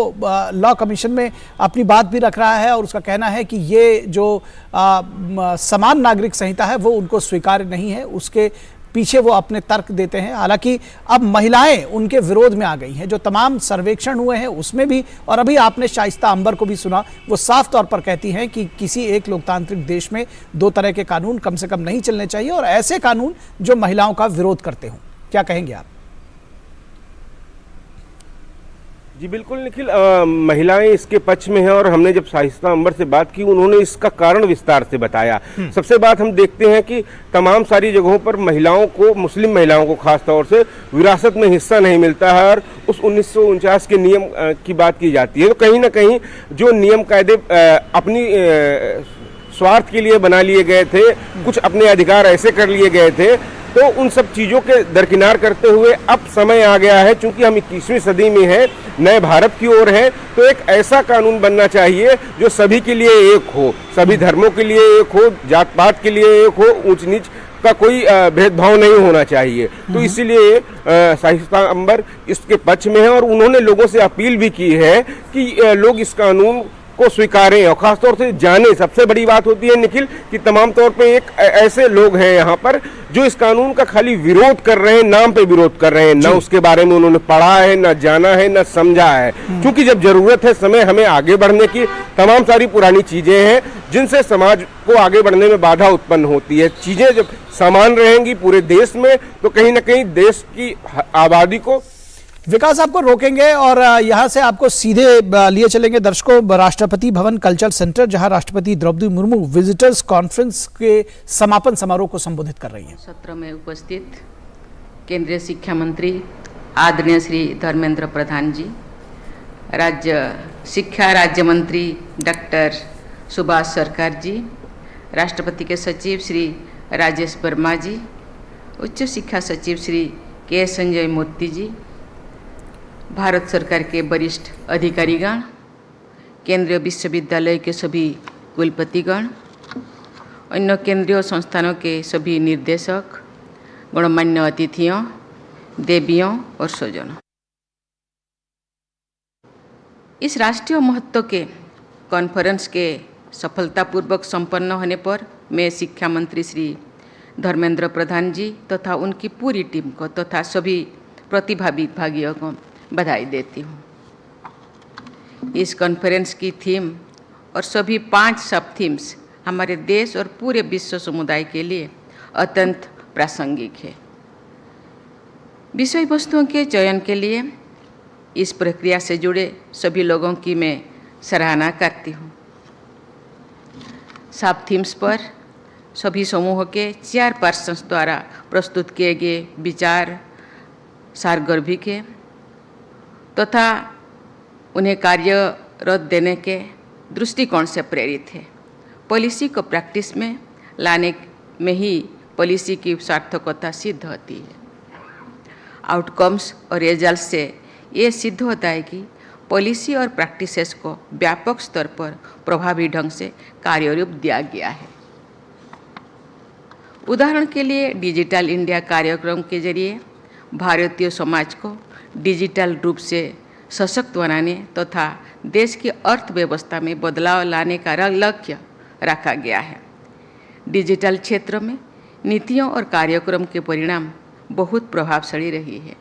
Speaker 1: लॉ कमीशन में अपनी बात भी रख रहा है और उसका कहना है कि ये जो समान नागरिक संहिता है वो उनको स्वीकार्य नहीं है। उसके पीछे वो अपने तर्क देते हैं। हालांकि अब महिलाएं उनके विरोध में आ गई हैं। जो तमाम सर्वेक्षण हुए हैं उसमें भी, और अभी आपने शाइस्ता अंबर को भी सुना, वो साफ तौर पर कहती हैं कि किसी एक लोकतांत्रिक देश में 2 तरह के कानून कम से कम नहीं चलने चाहिए और ऐसे कानून जो महिलाओं का विरोध करते हों। क्या कहेंगे आप?
Speaker 15: जी बिल्कुल निखिल, महिलाएं इसके पक्ष में हैं और हमने जब शाइस्ता अंबर से बात की उन्होंने इसका कारण विस्तार से बताया। सबसे बात हम देखते हैं कि तमाम सारी जगहों पर महिलाओं को, मुस्लिम महिलाओं को खास तौर से विरासत में हिस्सा नहीं मिलता है और उस 1949 के नियम की बात की जाती है। तो कहीं ना कहीं जो नियम कायदे अपनी स्वार्थ के लिए बना लिए गए थे, कुछ अपने अधिकार ऐसे कर लिए गए थे, तो उन सब चीज़ों के दरकिनार करते हुए अब समय आ गया है, चूंकि हम 21वीं सदी में हैं, नए भारत की ओर हैं, तो एक ऐसा कानून बनना चाहिए जो सभी के लिए एक हो, सभी धर्मों के लिए एक हो, जात पात के लिए एक हो, ऊंच नीच का कोई भेदभाव नहीं होना चाहिए। तो इसीलिए शाइस्ता अंबर इसके पक्ष में है और उन्होंने लोगों से अपील भी की है कि लोग इस कानून को स्वीकारें और खासतौर से जाने। सबसे बड़ी बात होती है निखिल कि तमाम तौर पे एक ऐसे लोग हैं यहाँ पर जो इस कानून का खाली विरोध कर रहे हैं, नाम पे विरोध कर रहे हैं, ना उसके बारे में उन्होंने पढ़ा है, ना जाना है, ना समझा है। क्योंकि जब जरूरत है समय हमें आगे बढ़ने की, तमाम सारी पुरानी चीजें हैं जिनसे समाज को आगे बढ़ने में बाधा उत्पन्न होती है। चीजें जब समान रहेंगी पूरे देश में तो कहीं ना कहीं देश की आबादी को।
Speaker 1: विकास, आपको रोकेंगे और यहां से आपको सीधे लिए चलेंगे दर्शकों राष्ट्रपति भवन कल्चर सेंटर, जहां राष्ट्रपति द्रौपदी मुर्मू विजिटर्स कॉन्फ्रेंस के समापन समारोह को संबोधित कर रही हैं।
Speaker 16: सत्र में उपस्थित केंद्रीय शिक्षा मंत्री आदरणीय श्री धर्मेंद्र प्रधान जी, राज्य शिक्षा राज्य मंत्री डॉक्टर सुभाष सरकार जी, राष्ट्रपति के सचिव श्री राजेश वर्मा जी, उच्च शिक्षा सचिव श्री के संजय मूर्ति जी, भारत सरकार के वरिष्ठ अधिकारीगण, केंद्रीय विश्वविद्यालय के सभी कुलपतिगण, अन्य केंद्रीय संस्थानों के सभी निर्देशक, गणमान्य अतिथियों, देवियों और स्वजनों, इस राष्ट्रीय महत्व के कॉन्फ्रेंस के सफलतापूर्वक संपन्न होने पर मैं शिक्षा मंत्री श्री धर्मेंद्र प्रधान जी तथा उनकी पूरी टीम को तथा सभी प्रतिभागी भागियों को बधाई देती हूँ। इस कॉन्फ्रेंस की थीम और सभी 5 सब थीम्स हमारे देश और पूरे विश्व समुदाय के लिए अत्यंत प्रासंगिक है। विषय वस्तुओं के चयन के लिए इस प्रक्रिया से जुड़े सभी लोगों की मैं सराहना करती हूँ। सब थीम्स पर सभी समूहों के चेयरपर्सन्स द्वारा प्रस्तुत किए गए विचार सारगर्भिक है तथा उन्हें कार्यरत देने के दृष्टिकोण से प्रेरित है। पॉलिसी को प्रैक्टिस में लाने में ही पॉलिसी की सार्थकता सिद्ध होती है। आउटकम्स और रिजल्ट से ये सिद्ध होता है कि पॉलिसी और प्रैक्टिसेस को व्यापक स्तर पर प्रभावी ढंग से कार्यरूप दिया गया है। उदाहरण के लिए डिजिटल इंडिया कार्यक्रम के जरिए भारतीय समाज को डिजिटल रूप से सशक्त बनाने तथा देश की अर्थव्यवस्था में बदलाव लाने का लक्ष्य रखा गया है। डिजिटल क्षेत्र में नीतियों और कार्यक्रम के परिणाम बहुत प्रभावशाली रही है।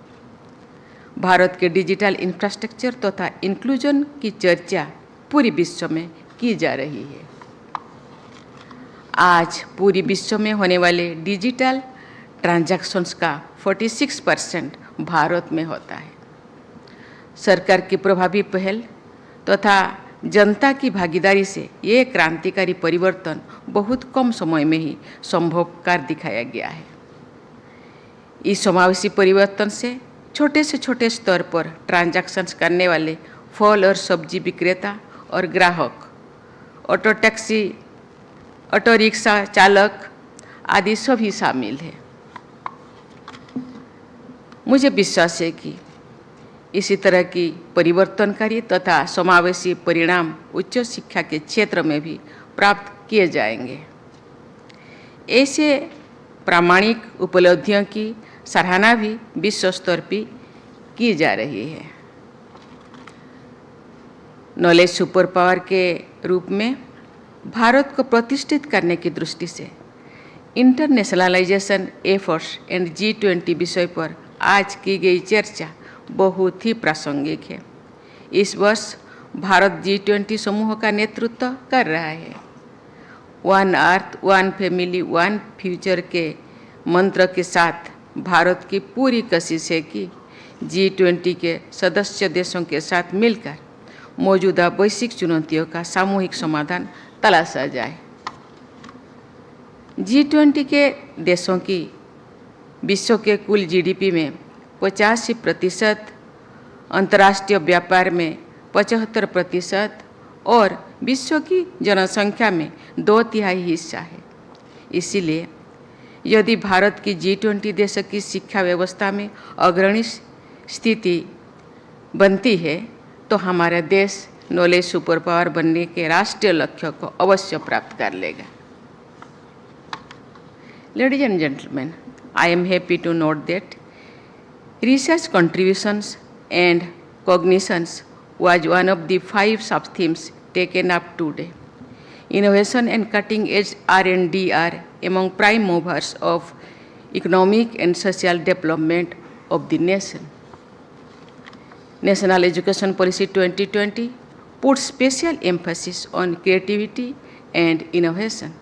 Speaker 16: भारत के डिजिटल इंफ्रास्ट्रक्चर तथा इंक्लूजन की चर्चा पूरी विश्व में की जा रही है। आज पूरी विश्व में होने वाले डिजिटल ट्रांजैक्शंस का 46% भारत में होता है। सरकार की प्रभावी पहल तथा जनता की भागीदारी से ये क्रांतिकारी परिवर्तन बहुत कम समय में ही संभव कर दिखाया गया है। इस समावेशी परिवर्तन से छोटे स्तर पर ट्रांजैक्शंस करने वाले फल और सब्जी विक्रेता और ग्राहक, ऑटो टैक्सी, ऑटो रिक्शा चालक आदि सभी शामिल हैं। मुझे विश्वास है कि इसी तरह की परिवर्तनकारी तथा समावेशी परिणाम उच्च शिक्षा के क्षेत्र में भी प्राप्त किए जाएंगे। ऐसे प्रामाणिक उपलब्धियों की सराहना भी विश्व स्तर पर की जा रही है। नॉलेज सुपर पावर के रूप में भारत को प्रतिष्ठित करने की दृष्टि से इंटरनेशनलाइजेशन एफर्ट्स एंड G20 विषय पर आज की गई चर्चा बहुत ही प्रासंगिक है। इस वर्ष भारत G20 समूह का नेतृत्व कर रहा है। One earth, one family, one future के मंत्र के साथ भारत की पूरी कोशिश है कि G20 के सदस्य देशों के साथ मिलकर मौजूदा वैश्विक चुनौतियों का सामूहिक समाधान तलाशा जाए। G20 के देशों की विश्व के कुल GDP में 85%, अंतर्राष्ट्रीय व्यापार में 75% और विश्व की जनसंख्या में 2/3 हिस्सा है। इसीलिए यदि भारत की G20 देशों की शिक्षा व्यवस्था में अग्रणी स्थिति बनती है तो हमारा देश नॉलेज सुपर पावर बनने के राष्ट्रीय लक्ष्य को अवश्य प्राप्त कर लेगा। Ladies and gentlemen, I am happy to note that research contributions and cognitions was one of the 5 sub-themes taken up today. Innovation and cutting-edge R&D are among prime movers of economic and social development of the nation. National Education Policy 2020 puts special emphasis on creativity and innovation.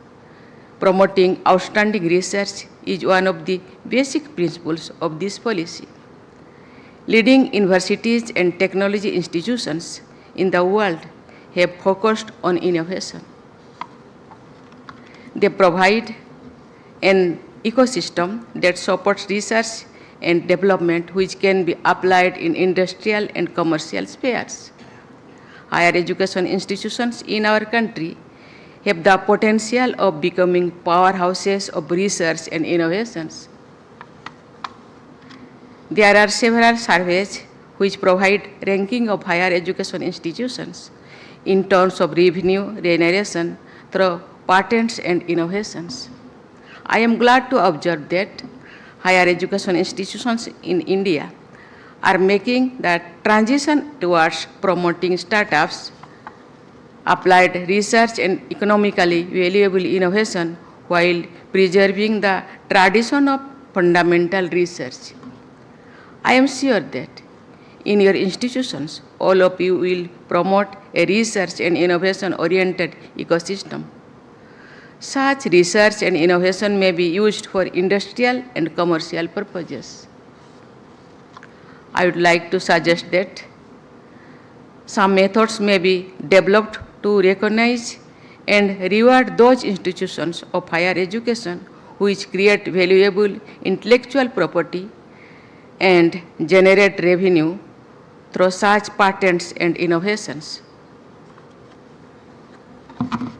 Speaker 16: Promoting outstanding research is one of the basic principles of this policy. Leading universities and technology institutions in the world have focused on innovation. They provide an ecosystem that supports research and development which can be applied in industrial and commercial spheres. Higher education institutions in our country have the potential of becoming powerhouses of research and innovations. There are several surveys which provide ranking of higher education institutions in terms of revenue generation through patents and innovations. I am glad to observe that higher education institutions in India are making the transition towards promoting startups, applied research and economically valuable innovation while preserving the tradition of fundamental research. I am sure that in your institutions, all of you will promote a research and innovation-oriented ecosystem. Such research and innovation may be used for industrial and commercial purposes. I would like to suggest that some methods may be developed to recognize and reward those institutions of higher education which create valuable intellectual property and generate revenue through such patents and innovations.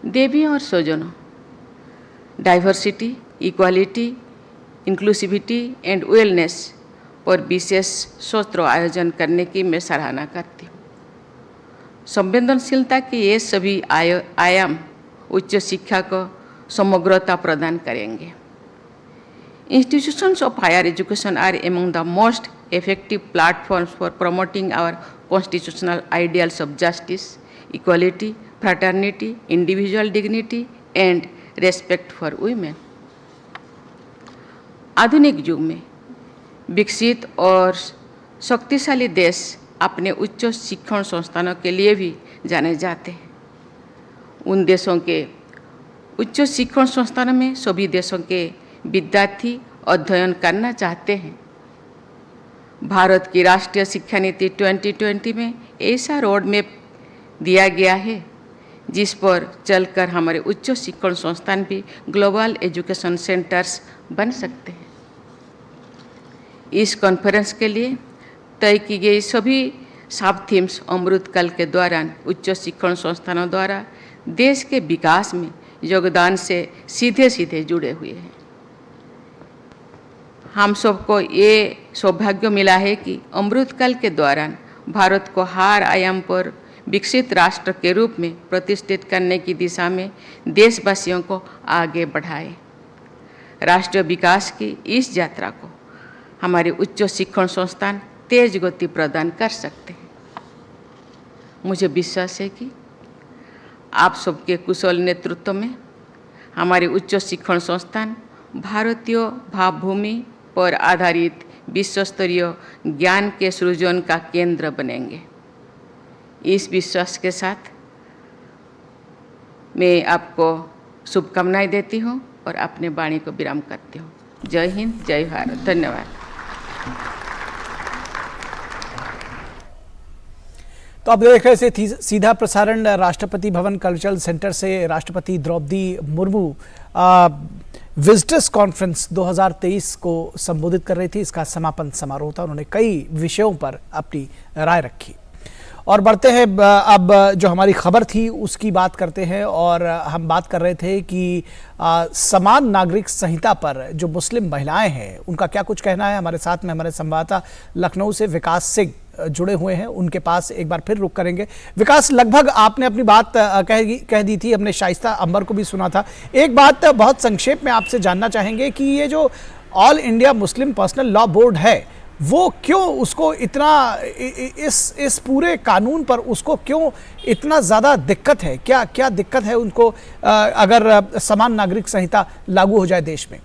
Speaker 16: देवी और स्वजनों, diversity, equality, inclusivity and wellness पर विशेष सत्र आयोजन करने की मैं सराहना करती हूँ। संवेदनशीलता के ये सभी आयाम उच्च शिक्षा को समग्रता प्रदान करेंगे। Institutions of higher education are among the most effective platforms for promoting our constitutional ideals of justice, equality, fraternity, individual dignity, and respect for women. आधुनिक युग में विकसित और शक्तिशाली देश अपने उच्च शिक्षण संस्थानों के लिए भी जाने जाते हैं। उन देशों के उच्च शिक्षण संस्थानों में सभी देशों के विद्यार्थी अध्ययन करना चाहते हैं। भारत की राष्ट्रीय शिक्षा नीति 2020 में ऐसा रोड मैप दिया गया है जिस पर चलकर हमारे उच्च शिक्षण संस्थान भी ग्लोबल एजुकेशन सेंटर्स बन सकते हैं। इस कॉन्फ्रेंस के लिए तय की गई सभी सब थीम्स अमृतकाल के दौरान उच्च शिक्षण संस्थानों द्वारा देश के विकास में योगदान से सीधे सीधे जुड़े हुए हैं। हम सबको ये सौभाग्य मिला है कि अमृतकाल के दौरान भारत को हर आयाम पर विकसित राष्ट्र के रूप में प्रतिष्ठित करने की दिशा में देशवासियों को आगे बढ़ाए। राष्ट्रीय विकास की इस यात्रा को हमारे उच्च शिक्षण संस्थान तेज गति प्रदान कर सकते हैं। मुझे विश्वास है कि आप सबके कुशल नेतृत्व में हमारे उच्च शिक्षण संस्थान भारतीय भावभूमि पर आधारित विश्व स्तरीय ज्ञान के सृजन का केंद्र बनेंगे। इस विश्वास के साथ मैं आपको शुभकामनाएं देती हूं और अपने वाणी को विराम करती हूं। जय हिंद, जय भारत, धन्यवाद।
Speaker 1: तो अब देख रहे थे सीधा प्रसारण राष्ट्रपति भवन कल्चरल सेंटर से राष्ट्रपति द्रौपदी मुर्मू विजिटर्स कॉन्फ्रेंस 2023 को संबोधित कर रही थी। इसका समापन समारोह था। उन्होंने कई विषयों पर अपनी राय रखी। और बढ़ते हैं अब जो हमारी खबर थी उसकी बात करते हैं। और हम बात कर रहे थे कि समान नागरिक संहिता पर जो मुस्लिम महिलाएं हैं उनका क्या कुछ कहना है। हमारे साथ में हमारे संवाददाता लखनऊ से विकास सिंह जुड़े हुए हैं, उनके पास एक बार फिर रुक करेंगे। विकास, लगभग आपने अपनी बात कह दी थी, हमने शाइस्ता अंबर को भी सुना था। एक बात बहुत संक्षेप में आपसे जानना चाहेंगे कि ये जो all India Muslim personal law board है वो क्यों उसको इतना इस पूरे कानून पर उसको क्यों इतना ज़्यादा दिक्कत है? क्या दिक्कत है उनको अगर समान नागरिक संहिता लागू हो जाए देश में?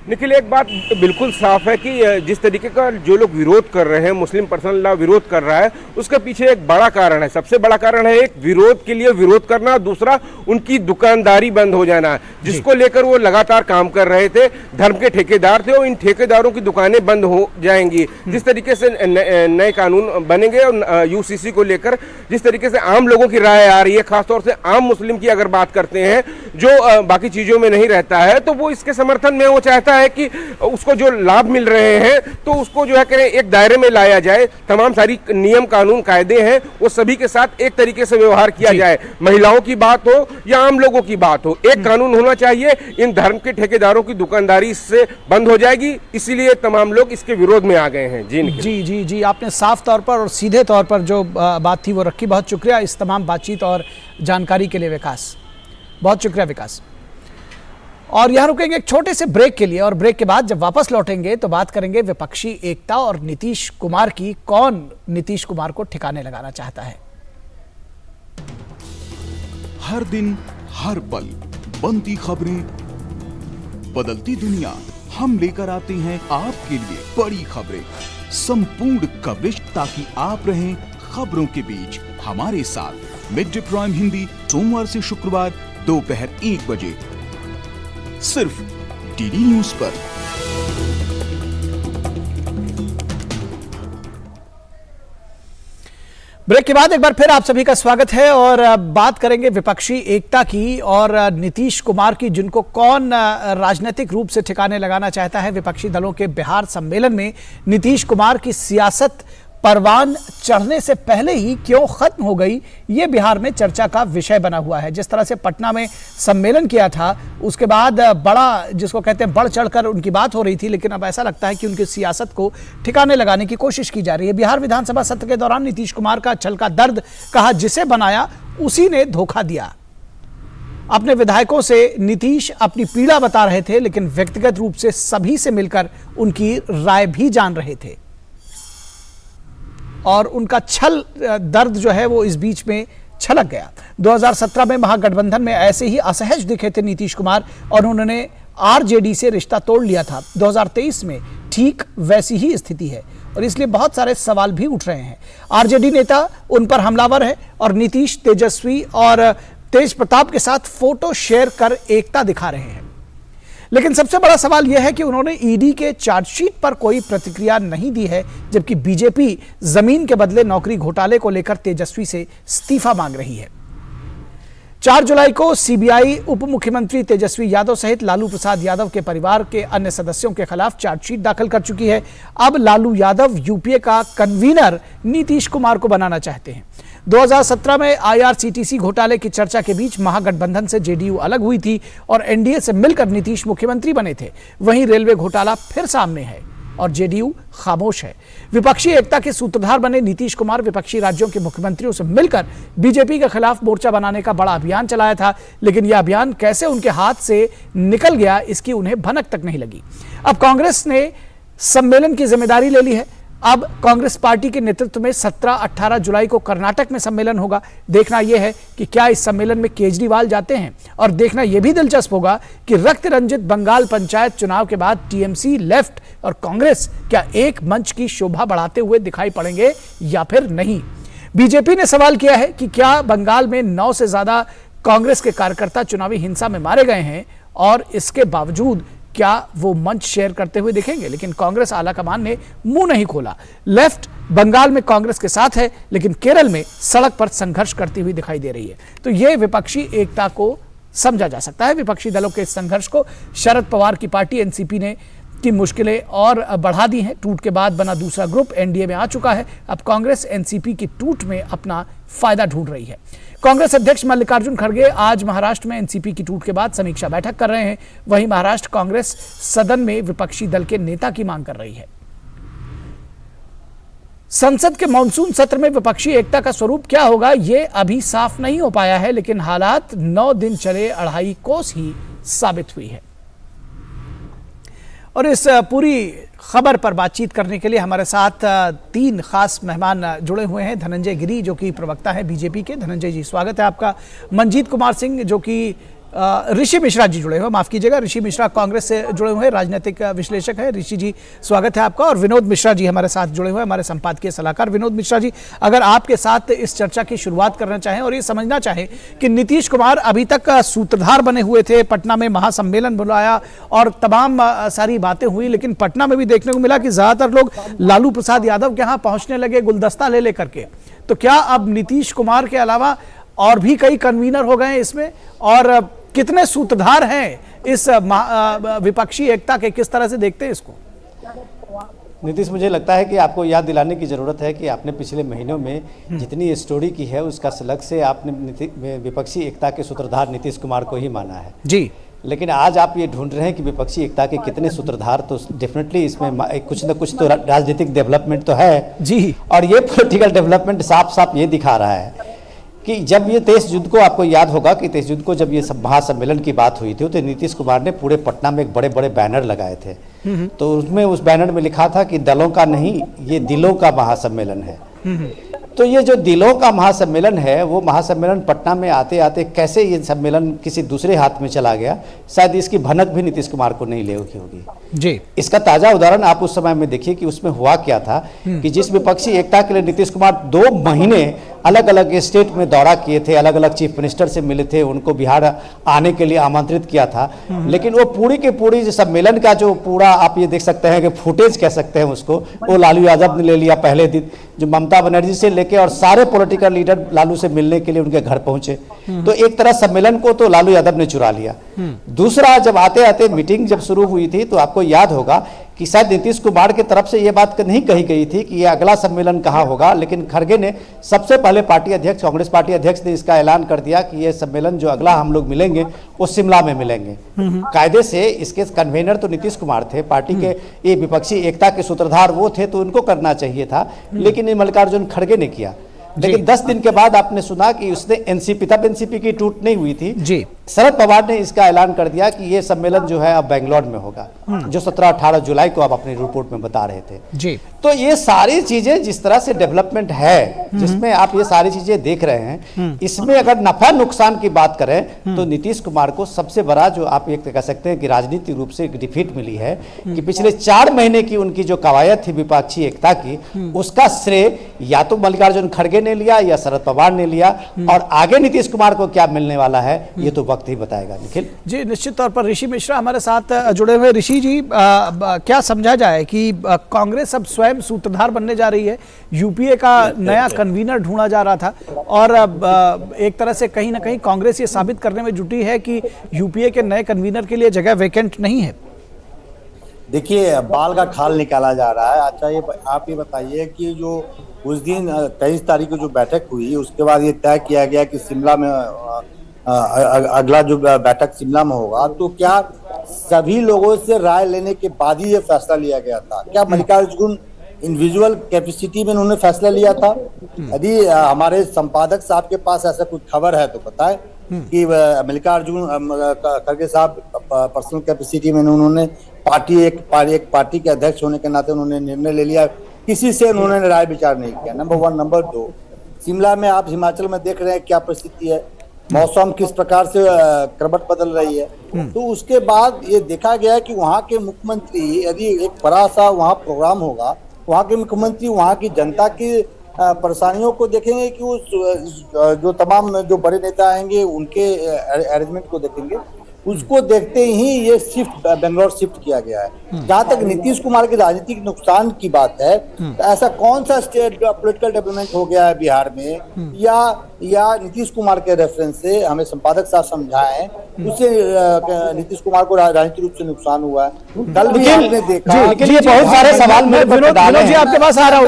Speaker 15: निखिल, एक बात बिल्कुल साफ है कि जिस तरीके का जो लोग विरोध कर रहे हैं, मुस्लिम पर्सनल लॉ विरोध कर रहा है, उसके पीछे एक बड़ा कारण है। सबसे बड़ा कारण है एक विरोध के लिए विरोध करना, दूसरा उनकी दुकानदारी बंद हो जाना, जिसको लेकर वो लगातार काम कर रहे थे। धर्म के ठेकेदार थे और इन ठेकेदारों की दुकानें बंद हो जाएंगी। जिस तरीके से नए कानून बनेंगे और यूसीसी को लेकर जिस तरीके से आम लोगों की राय आ रही है, खासतौर से आम मुस्लिम की अगर बात करते हैं जो बाकी चीजों में नहीं रहता है, तो वो इसके समर्थन में वो चाहता है कि उसको जो लाभ मिल रहे हैं तो उसको जो है करें एक दायरे में लाया जाए। तमाम सारी नियम कानून कायदे हैं वो सभी के साथ एक तरीके से व्यवहार किया जाए। महिलाओं की बात हो या आम लोगों की बात हो, एक कानून होना चाहिए। इन धर्म के ठेकेदारों की दुकानदारी इससे बंद हो जाएगी, इसीलिए तमाम लोग इसके विरोध में आ गए हैं।
Speaker 1: जी, आपने साफ तौर पर और सीधे तौर पर जो बात थी वो रखी। बहुत शुक्रिया इस तमाम बातचीत और जानकारी के लिए विकास, बहुत शुक्रिया विकास। और यहाँ रुकेंगे एक छोटे से ब्रेक के लिए, और ब्रेक के बाद जब वापस लौटेंगे तो बात करेंगे विपक्षी एकता और नीतीश कुमार की। कौन नीतीश कुमार को ठिकाने लगाना चाहता है?
Speaker 17: हर दिन हर पल बनती खबरें, बदलती दुनिया, हम लेकर आते हैं आपके लिए बड़ी खबरें, संपूर्ण कवरेज, ताकि आप रहें खबरों के बीच हमारे साथ। मिड डे प्राइम हिंदी सोमवार से शुक्रवार दोपहर 1 बजे सिर्फ डीडी न्यूज पर।
Speaker 1: ब्रेक के बाद एक बार फिर आप सभी का स्वागत है और बात करेंगे विपक्षी एकता की और नीतीश कुमार की, जिनको कौन राजनीतिक रूप से ठिकाने लगाना चाहता है। विपक्षी दलों के बिहार सम्मेलन में नीतीश कुमार की सियासत परवान चढ़ने से पहले ही क्यों खत्म हो गई, ये बिहार में चर्चा का विषय बना हुआ है। जिस तरह से पटना में सम्मेलन किया था, उसके बाद बड़ा, जिसको कहते हैं बढ़ चढ़कर उनकी बात हो रही थी, लेकिन अब ऐसा लगता है कि उनकी सियासत को ठिकाने लगाने की कोशिश की जा रही है। बिहार विधानसभा सत्र के दौरान नीतीश कुमार का छल का दर्द कहा, जिसे बनाया उसी ने धोखा दिया। अपने विधायकों से नीतीश अपनी पीड़ा बता रहे थे, लेकिन व्यक्तिगत रूप से सभी से मिलकर उनकी राय भी जान रहे थे और उनका छल दर्द जो है वो इस बीच में छलक गया। 2017 में महागठबंधन में ऐसे ही असहज दिखे थे नीतीश कुमार और उन्होंने आरजेडी से रिश्ता तोड़ लिया था। 2023 में ठीक वैसी ही स्थिति है और इसलिए बहुत सारे सवाल भी उठ रहे हैं। आरजेडी नेता उन पर हमलावर है और नीतीश तेजस्वी और तेज प्रताप के साथ फोटो शेयर कर एकता दिखा रहे हैं। लेकिन सबसे बड़ा सवाल यह है कि उन्होंने ईडी के चार्जशीट पर कोई प्रतिक्रिया नहीं दी है, जबकि बीजेपी जमीन के बदले नौकरी घोटाले को लेकर तेजस्वी से इस्तीफा मांग रही है। 4 जुलाई को सीबीआई उप मुख्यमंत्री तेजस्वी यादव सहित लालू प्रसाद यादव के परिवार के अन्य सदस्यों के खिलाफ चार्जशीट दाखिल कर चुकी है। अब लालू यादव यूपीए का कन्वीनर नीतीश कुमार को बनाना चाहते हैं। 2017 में आईआरसीटीसी घोटाले की चर्चा के बीच महागठबंधन से जेडीयू अलग हुई थी और एनडीए से मिलकर नीतीश मुख्यमंत्री बने थे। वहीं रेलवे घोटाला फिर सामने है और जेडीयू खामोश है। विपक्षी एकता के सूत्रधार बने नीतीश कुमार विपक्षी राज्यों के मुख्यमंत्रियों से मिलकर बीजेपी के खिलाफ मोर्चा बनाने का बड़ा अभियान चलाया था, लेकिन यह अभियान कैसे उनके हाथ से निकल गया, इसकी उन्हें भनक तक नहीं लगी। अब कांग्रेस ने सम्मेलन की जिम्मेदारी ले ली है। अब कांग्रेस पार्टी के नेतृत्व में 17-18 जुलाई को कर्नाटक में सम्मेलन होगा। देखना यह है कि क्या इस सम्मेलन में केजरीवाल जाते हैं, और देखना यह भी दिलचस्प होगा कि रक्त रंजित बंगाल पंचायत चुनाव के बाद टीएमसी, लेफ्ट और कांग्रेस क्या एक मंच की शोभा बढ़ाते हुए दिखाई पड़ेंगे या फिर नहीं। बीजेपी ने सवाल किया है कि क्या बंगाल में 9 से ज्यादा कांग्रेस के कार्यकर्ता चुनावी हिंसा में मारे गए हैं और इसके बावजूद क्या वो मंच शेयर करते हुए दिखेंगे, लेकिन कांग्रेस आलाकमान ने मुंह नहीं खोला। लेफ्ट बंगाल में कांग्रेस के साथ है, लेकिन केरल में सड़क पर संघर्ष करती हुई दिखाई दे रही है। तो यह विपक्षी एकता को समझा जा सकता है। विपक्षी दलों के इस संघर्ष को शरद पवार की पार्टी एनसीपी ने की मुश्किलें और बढ़ा दी हैं। टूट के बाद बना दूसरा ग्रुप एनडीए में आ चुका है। अब कांग्रेस एनसीपी की टूट में अपना फायदा ढूंढ रही है। कांग्रेस अध्यक्ष मल्लिकार्जुन खड़गे आज महाराष्ट्र में एनसीपी की टूट के बाद समीक्षा बैठक कर रहे हैं। वहीं महाराष्ट्र कांग्रेस सदन में विपक्षी दल के नेता की मांग कर रही है। संसद के मॉनसून सत्र में विपक्षी एकता का स्वरूप क्या होगा, यह अभी साफ नहीं हो पाया है, लेकिन हालात 9 दिन चले 2.5 कोस ही साबित हुई है। और इस पूरी खबर पर बातचीत करने के लिए हमारे साथ 3 खास मेहमान जुड़े हुए हैं। धनंजय गिरी जो कि प्रवक्ता है बीजेपी के। धनंजय जी स्वागत है आपका। मनजीत कुमार सिंह जो कि ऋषि मिश्रा जी जुड़े हुए, माफ कीजिएगा, ऋषि मिश्रा कांग्रेस से जुड़े हुए हैं, राजनीतिक विश्लेषक है। ऋषि जी स्वागत है आपका। और विनोद मिश्रा जी हमारे साथ जुड़े हुए हैं, हमारे संपादकीय सलाहकार। विनोद मिश्रा जी, अगर आपके साथ इस चर्चा की शुरुआत करना चाहें और ये समझना चाहें कि नीतीश कुमार अभी तक सूत्रधार बने हुए थे, पटना में महासम्मेलन बुलाया और तमाम सारी बातें हुई, लेकिन पटना में भी देखने को मिला कि ज्यादातर लोग लालू प्रसाद यादव के यहाँ पहुंचने लगे गुलदस्ता ले लेकर के। तो क्या अब नीतीश कुमार के अलावा और भी कई कन्वीनर हो गए इसमें, और कितने सूत्रधार हैं इस विपक्षी एकता के, किस तरह से देखते हैं इसको?
Speaker 18: नीतीश, मुझे लगता है कि आपको याद दिलाने की ज़रूरत है कि आपने पिछले महीनों में जितनी स्टोरी की है उसका अलग से आपने विपक्षी एकता के सूत्रधार नीतीश कुमार को ही माना है
Speaker 1: जी।
Speaker 18: लेकिन आज आप ये ढूंढ रहे हैं कि विपक्षी एकता के कितने सूत्रधार, तो डेफिनेटली इसमें कुछ न कुछ तो राजनीतिक डेवलपमेंट तो है
Speaker 1: जी।
Speaker 18: और ये पॉलिटिकल डेवलपमेंट साफ साफ ये दिखा रहा है कि जब ये 23 जून को, आपको याद होगा कि 23 जून को जब ये महासम्मेलन की बात हुई थी, तो नीतीश कुमार ने पूरे पटना में एक बड़े बड़े बैनर लगाए थे। तो उसमें उस बैनर में लिखा था कि दलों का नहीं, ये दिलों का महासम्मेलन है। तो ये जो दिलों का महासम्मेलन है, वो महासम्मेलन पटना में आते आते कैसे ये सम्मेलन किसी दूसरे हाथ में चला गया, शायद इसकी भनक भी नीतीश कुमार को नहीं लेगी होगी
Speaker 1: जी।
Speaker 18: इसका ताजा उदाहरण आप उस समय में देखिए कि उसमें हुआ क्या था कि जिस विपक्षी एकता के लिए नीतीश कुमार 2 महीने अलग अलग स्टेट में दौरा किए थे, अलग अलग चीफ मिनिस्टर से मिले थे, उनको बिहार आने के लिए आमंत्रित किया था। लेकिन वो पूरी की पूरी जो सम्मेलन का जो पूरा आप ये देख सकते हैं कि फुटेज कह सकते हैं उसको, वो लालू यादव ने ले लिया पहले दिन, जो ममता बनर्जी से लेके और सारे पॉलिटिकल लीडर लालू से मिलने के लिए उनके घर पहुंचे। तो एक तरह सम्मेलन को तो लालू यादव ने चुरा लिया। दूसरा, जब आते आते मीटिंग जब शुरू हुई थी तो आपको याद होगा कि शायद नीतीश कुमार की तरफ से ये बात नहीं कही गई थी कि ये अगला सम्मेलन कहाँ होगा, लेकिन खड़गे ने सबसे पहले पार्टी अध्यक्ष, कांग्रेस पार्टी अध्यक्ष ने इसका ऐलान कर दिया कि ये सम्मेलन जो अगला हम लोग मिलेंगे वो शिमला में मिलेंगे। कायदे से इसके कन्वेनर तो नीतीश कुमार थे, पार्टी के ये विपक्षी एकता के सूत्रधार वो थे, तो उनको करना चाहिए था, लेकिन ये मल्लिकार्जुन खड़गे ने किया। लेकिन 10 दिन के बाद आपने सुना कि उसने एनसीपी, तब एनसीपी की टूट नहीं हुई थी जी, शरद पवार ने इसका ऐलान कर दिया कि ये सम्मेलन जो है अब बेंगलोर में होगा, जो 17-18 जुलाई को आप अपनी रिपोर्ट में बता रहे थे जी। तो ये सारी चीजें जिस तरह से डेवलपमेंट है, जिसमें आप ये सारी चीजें देख रहे हैं, इसमें अगर नफा नुकसान की बात करें तो नीतीश कुमार को सबसे बड़ा जो आप ये कह सकते हैं कि राजनीतिक रूप से एक डिफीट मिली है कि पिछले 4 महीने की उनकी जो कवायद थी विपक्षी एकता की, उसका श्रेय या तो मल्लिकार्जुन खड़गे ने लिया या शरद पवार ने लिया, और आगे नीतीश कुमार को क्या मिलने वाला है ये तो वक्त ही बताएगा। निखिल
Speaker 1: जी, निश्चित तौर पर ऋषि मिश्रा हमारे साथ जुड़े हुए। ऋषि जी, क्या समझा जाए कि कांग्रेस अब स्वयं सूत्रधार बनने जा रही है, यूपीए का नया कन्वीनर ढूंढा जा रहा था, और एक तरह से कहीं ना कहीं कांग्रेस ये साबित करने में जुटी है कि यूपीए के नए कन्वीनर के लिए जगह वैकेंट नहीं है।
Speaker 19: देखिए, बाल का खाल निकाला जा रहा है। अच्छा, ये आप ये बताइए कि जो उस दिन 23 तारीख को जो बैठक हुई, उसके बाद ये तय किया गया कि शिमला में अगला जो बैठक शिमला में होगा, तो क्या सभी लोगों से राय लेने के बाद ही ये फैसला लिया गया था? क्या मल्लिकार्जुन इंडिविजुअल कैपेसिटी में उन्होंने फैसला लिया था? यदि हमारे संपादक साहब के पास ऐसा कुछ खबर है तो बताएं कि मल्लिकार्जुन खड़गे साहब पर्सनल कैपेसिटी में उन्होंने एक पार्टी के अध्यक्ष होने के नाते उन्होंने निर्णय ले लिया, किसी से उन्होंने राय विचार नहीं किया। नंबर 1। नंबर 2, शिमला में आप हिमाचल में देख रहे हैं क्या परिस्थिति है, मौसम किस प्रकार से करवट बदल रही है। तो उसके बाद ये देखा गया कि वहाँ के मुख्यमंत्री, यदि एक बड़ा सा वहाँ प्रोग्राम होगा, वहाँ के मुख्यमंत्री वहाँ की जनता की परेशानियों को देखेंगे कि उस जो तमाम जो बड़े नेता आएंगे उनके अरेंजमेंट को देखेंगे। उसको देखते ही ये बेंगलोर शिफ्ट किया गया है। जहाँ तक नीतीश कुमार के राजनीतिक नुकसान की बात है, तो ऐसा कौन सा स्टेट पॉलिटिकल डेवलपमेंट हो गया है बिहार में, या नीतीश कुमार के रेफरेंस से हमें संपादक साहब समझाएं, उससे नीतीश कुमार को राजनीतिक रूप से नुकसान हुआ है। कल भी आपने देखा,
Speaker 18: लेकिन ये बहुत सारे सवाल
Speaker 1: विनोद जी आपके पास आ रहा हूँ,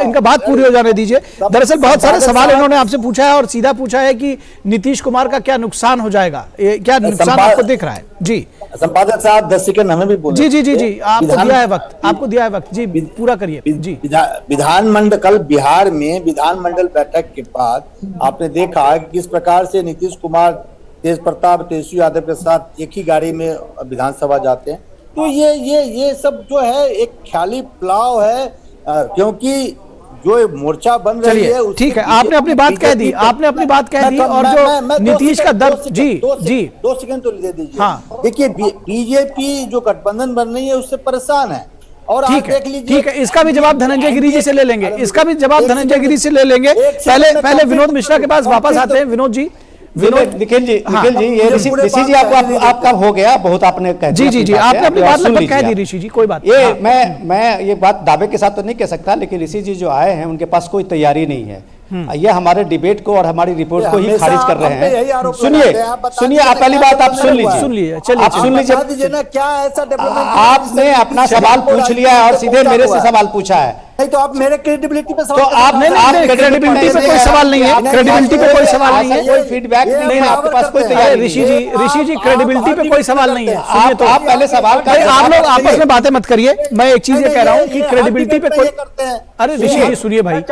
Speaker 1: इनका बात पूरी हो जाने दीजिए। दरअसल बहुत सारे सवाल इन्होंने आपसे पूछा है, और सीधा पूछा है कि नीतीश कुमार का क्या नुकसान हो जाएगा, क्या नुकसान आपको दिख रहा है? जी
Speaker 19: संपादक साहब 10 सेकंड हमें भी बोले।
Speaker 1: जी, आपको दिया है वक्त, जी पूरा करिए। जी,
Speaker 19: विधानमंडल, कल बिहार में विधानमंडल बैठक के बाद आपने देखा कि किस प्रकार से नीतीश कुमार तेज प्रताप तेजस्वी यादव के साथ एक ही गाड़ी में विधानसभा जाते हैं। तो ये सब जो है एक ख्याली पुलाव है, क्योंकि जो मोर्चा बन रही है।
Speaker 1: ठीक है, आपने अपनी बात कह दी, और जो नीतीश का दर्द। जी
Speaker 19: 2 सेकंड तो दे दीजिए। हाँ, देखिए, बीजेपी जो गठबंधन बन रही है उससे परेशान है, और
Speaker 1: ठीक है, इसका भी जवाब धनंजय गिरी जी से ले लेंगे, पहले विनोद मिश्रा के पास वापस आते हैं। विनोद जी,
Speaker 18: निखिल जी, ये ऋषि जी आपका हो गया बहुत, आपने कह दिया।
Speaker 1: जी, आपने अपनी बात लगभग कह दी ऋषि जी, कोई बात
Speaker 18: ये मैं ये बात दावे के साथ तो नहीं कह सकता, लेकिन ऋषि जी जो आए हैं उनके पास कोई तैयारी नहीं है। ये हमारे डिबेट को और हमारी रिपोर्ट को ही खारिज कर रहे हैं। सुनिए, आप पहली बात आप सुन लीजिए, आप सुन लीजिए।
Speaker 19: क्या ऐसा
Speaker 18: आपने अपना सवाल पूछ लिया है और सीधे मेरे से सवाल पूछा है,
Speaker 19: तो आप मेरे क्रेडिबिलिटी पे
Speaker 1: सवाल, तो आप क्रेडिबिलिटी पे कोई सवाल नहीं है, क्रेडिबिलिटी पे कोई सवाल नहीं है,
Speaker 18: कोई फीडबैक नहीं है आपके पास, कोई तैयारी।
Speaker 1: ऋषि जी क्रेडिबिलिटी पे कोई सवाल नहीं है।
Speaker 18: आप पहले सवाल
Speaker 1: कर, आप लोग आपस में बातें मत करिए। मैं एक चीज ये कह रहा हूँ कि क्रेडिबिलिटी पे कोई, अरे ऋषि जी सुनिए भाई,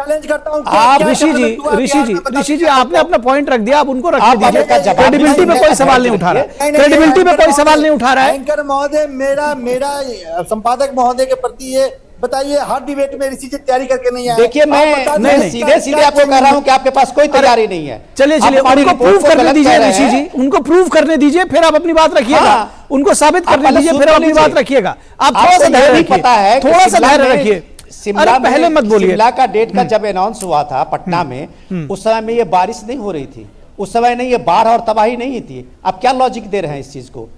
Speaker 1: आप ऋषि जी आपने अपना पॉइंट रख दिया, आप उनको रख दीजिए। क्रेडिबिलिटी पे कोई सवाल नहीं उठा रहा है,
Speaker 19: एंकर महोदय, मेरा संपादक महोदय के प्रति ये बताइए, हर डिबेट में ऋषि जी तैयारी करके नहीं आए।
Speaker 18: देखिए, मैं सीधे आपको कह रहा हूं कि आपके पास कोई तैयारी नहीं है।
Speaker 1: चलिए उनको प्रूव करने दीजिए ऋषि जी, उनको प्रूव करने दीजिए, फिर आप अपनी बात रखिएगा। उनको साबित करने दीजिए, फिर अपनी बात रखिएगा। आप थोड़ा सा धैर्य रखिए,
Speaker 18: शिमला में
Speaker 1: पहले मत बोलिए।
Speaker 18: शिमला का डेट का जब अनाउंस हुआ था पटना में, उस समय में ये बारिश नहीं हो रही थी, उस समय नहीं ये बाढ़ और तबाही नहीं थी। आप क्या लॉजिक दे रहे हैं इस चीज को